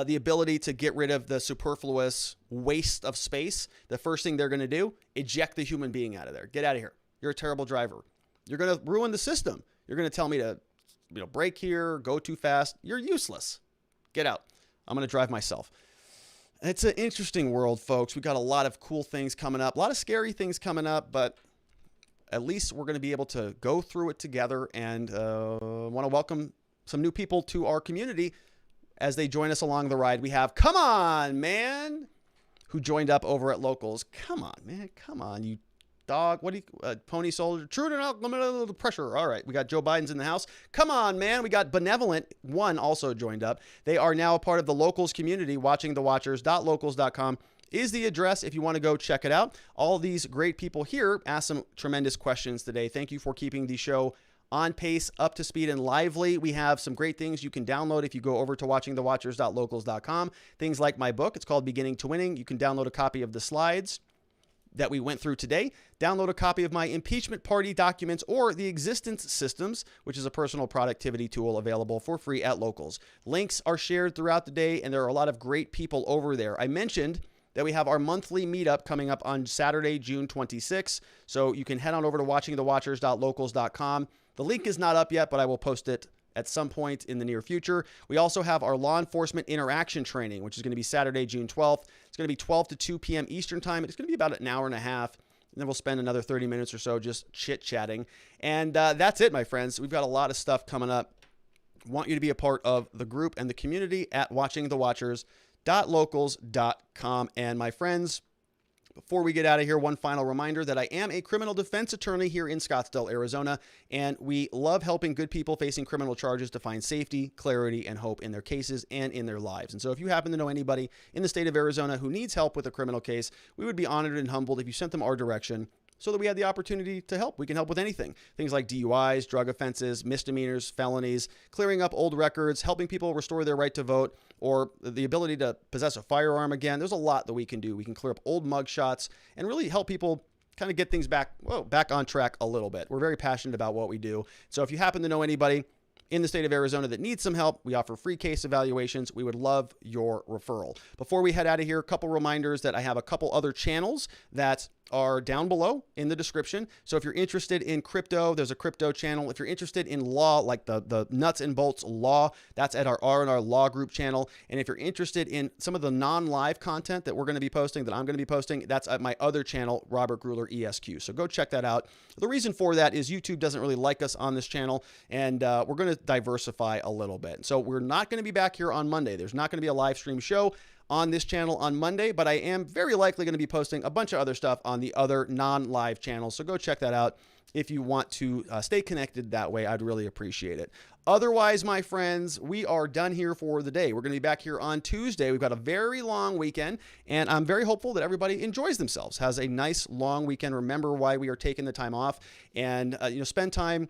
the ability to get rid of the superfluous waste of space, the first thing they're going to do, eject the human being out of there. Get out of here. You're a terrible driver. You're going to ruin the system. You're going to tell me to, brake here, go too fast. You're useless. Get out. I'm going to drive myself. It's an interesting world, folks. We got a lot of cool things coming up, a lot of scary things coming up, but at least we're going to be able to go through it together and want to welcome some new people to our community as they join us along the ride. We have, come on, man. who joined up over at Locals. Come on, man. Come on, you dog. What do you, Pony Soldier? True to not limit the pressure. All right. We got Joe Biden's in the house. Come on, man. We got Benevolent One also joined up. They are now a part of the Locals community. Watchingthewatchers.locals.com is the address if you want to go check it out. All these great people here asked some tremendous questions today. Thank you for keeping the show on pace, up to speed, and lively. We have some great things you can download if you go over to watchingthewatchers.locals.com. Things like my book. It's called Beginning to Winning. You can download a copy of the slides that we went through today. Download a copy of my impeachment party documents or the Existence Systems, which is a personal productivity tool available for free at Locals. Links are shared throughout the day, and there are a lot of great people over there. I mentioned that we have our monthly meetup coming up on Saturday, June 26th. So you can head on over to watchingthewatchers.locals.com. The link is not up yet, but I will post it at some point in the near future. We also have our law enforcement interaction training, which is going to be Saturday, June 12th. It's going to be 12 to 2 p.m. Eastern time. It's going to be about an hour and a half. And then we'll spend another 30 minutes or so just chit-chatting. And that's it, my friends. We've got a lot of stuff coming up. Want you to be a part of the group and the community at watchingthewatchers.locals.com. And my friends, before we get out of here, one final reminder that I am a criminal defense attorney here in Scottsdale, Arizona, and we love helping good people facing criminal charges to find safety, clarity, and hope in their cases and in their lives. And so if you happen to know anybody in the state of Arizona who needs help with a criminal case, we would be honored and humbled if you sent them our direction so that we had the opportunity to help. We can help with anything. Things like DUIs, drug offenses, misdemeanors, felonies, clearing up old records, helping people restore their right to vote, or the ability to possess a firearm again. There's a lot that we can do. We can clear up old mugshots and really help people kind of get things back on track a little bit. We're very passionate about what we do. So if you happen to know anybody in the state of Arizona that needs some help, we offer free case evaluations. We would love your referral. Before we head out of here, a couple reminders that I have a couple other channels that are down below in the description. So if you're interested in crypto, there's a crypto channel. If you're interested in law, like the nuts and bolts law, that's at our R&R Law Group channel. And if you're interested in some of the non-live content that we're going to be posting, that I'm going to be posting, that's at my other channel, Robert Gruler ESQ. So go check that out. The reason for that is YouTube doesn't really like us on this channel, and we're going to diversify a little bit. So we're not going to be back here on Monday. There's not going to be a live stream show on this channel on Monday, but I am very likely going to be posting a bunch of other stuff on the other non-live channels. So go check that out if you want to stay connected that way. I'd really appreciate it. Otherwise, my friends, we are done here for the day. We're going to be back here on Tuesday. We've got a very long weekend, and I'm very hopeful that everybody enjoys themselves, has a nice long weekend. Remember why we are taking the time off, and spend time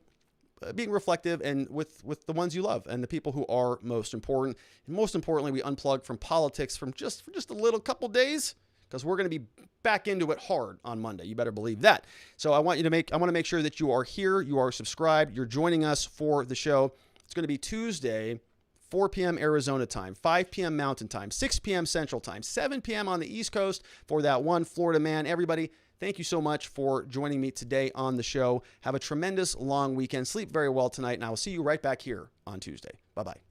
being reflective and with the ones you love and the people who are most important. And most importantly, we unplug from politics for just a little couple days, because we're going to be back into it hard on Monday. You better believe that. So I want to make sure that you are here, you are subscribed, you're joining us for the show. It's going to be Tuesday, 4 p.m. Arizona time, 5 p.m. Mountain time, 6 p.m. Central time, 7 p.m. on the East Coast for that one Florida man. Everybody, thank you so much for joining me today on the show. Have a tremendous long weekend. Sleep very well tonight, and I will see you right back here on Tuesday. Bye-bye.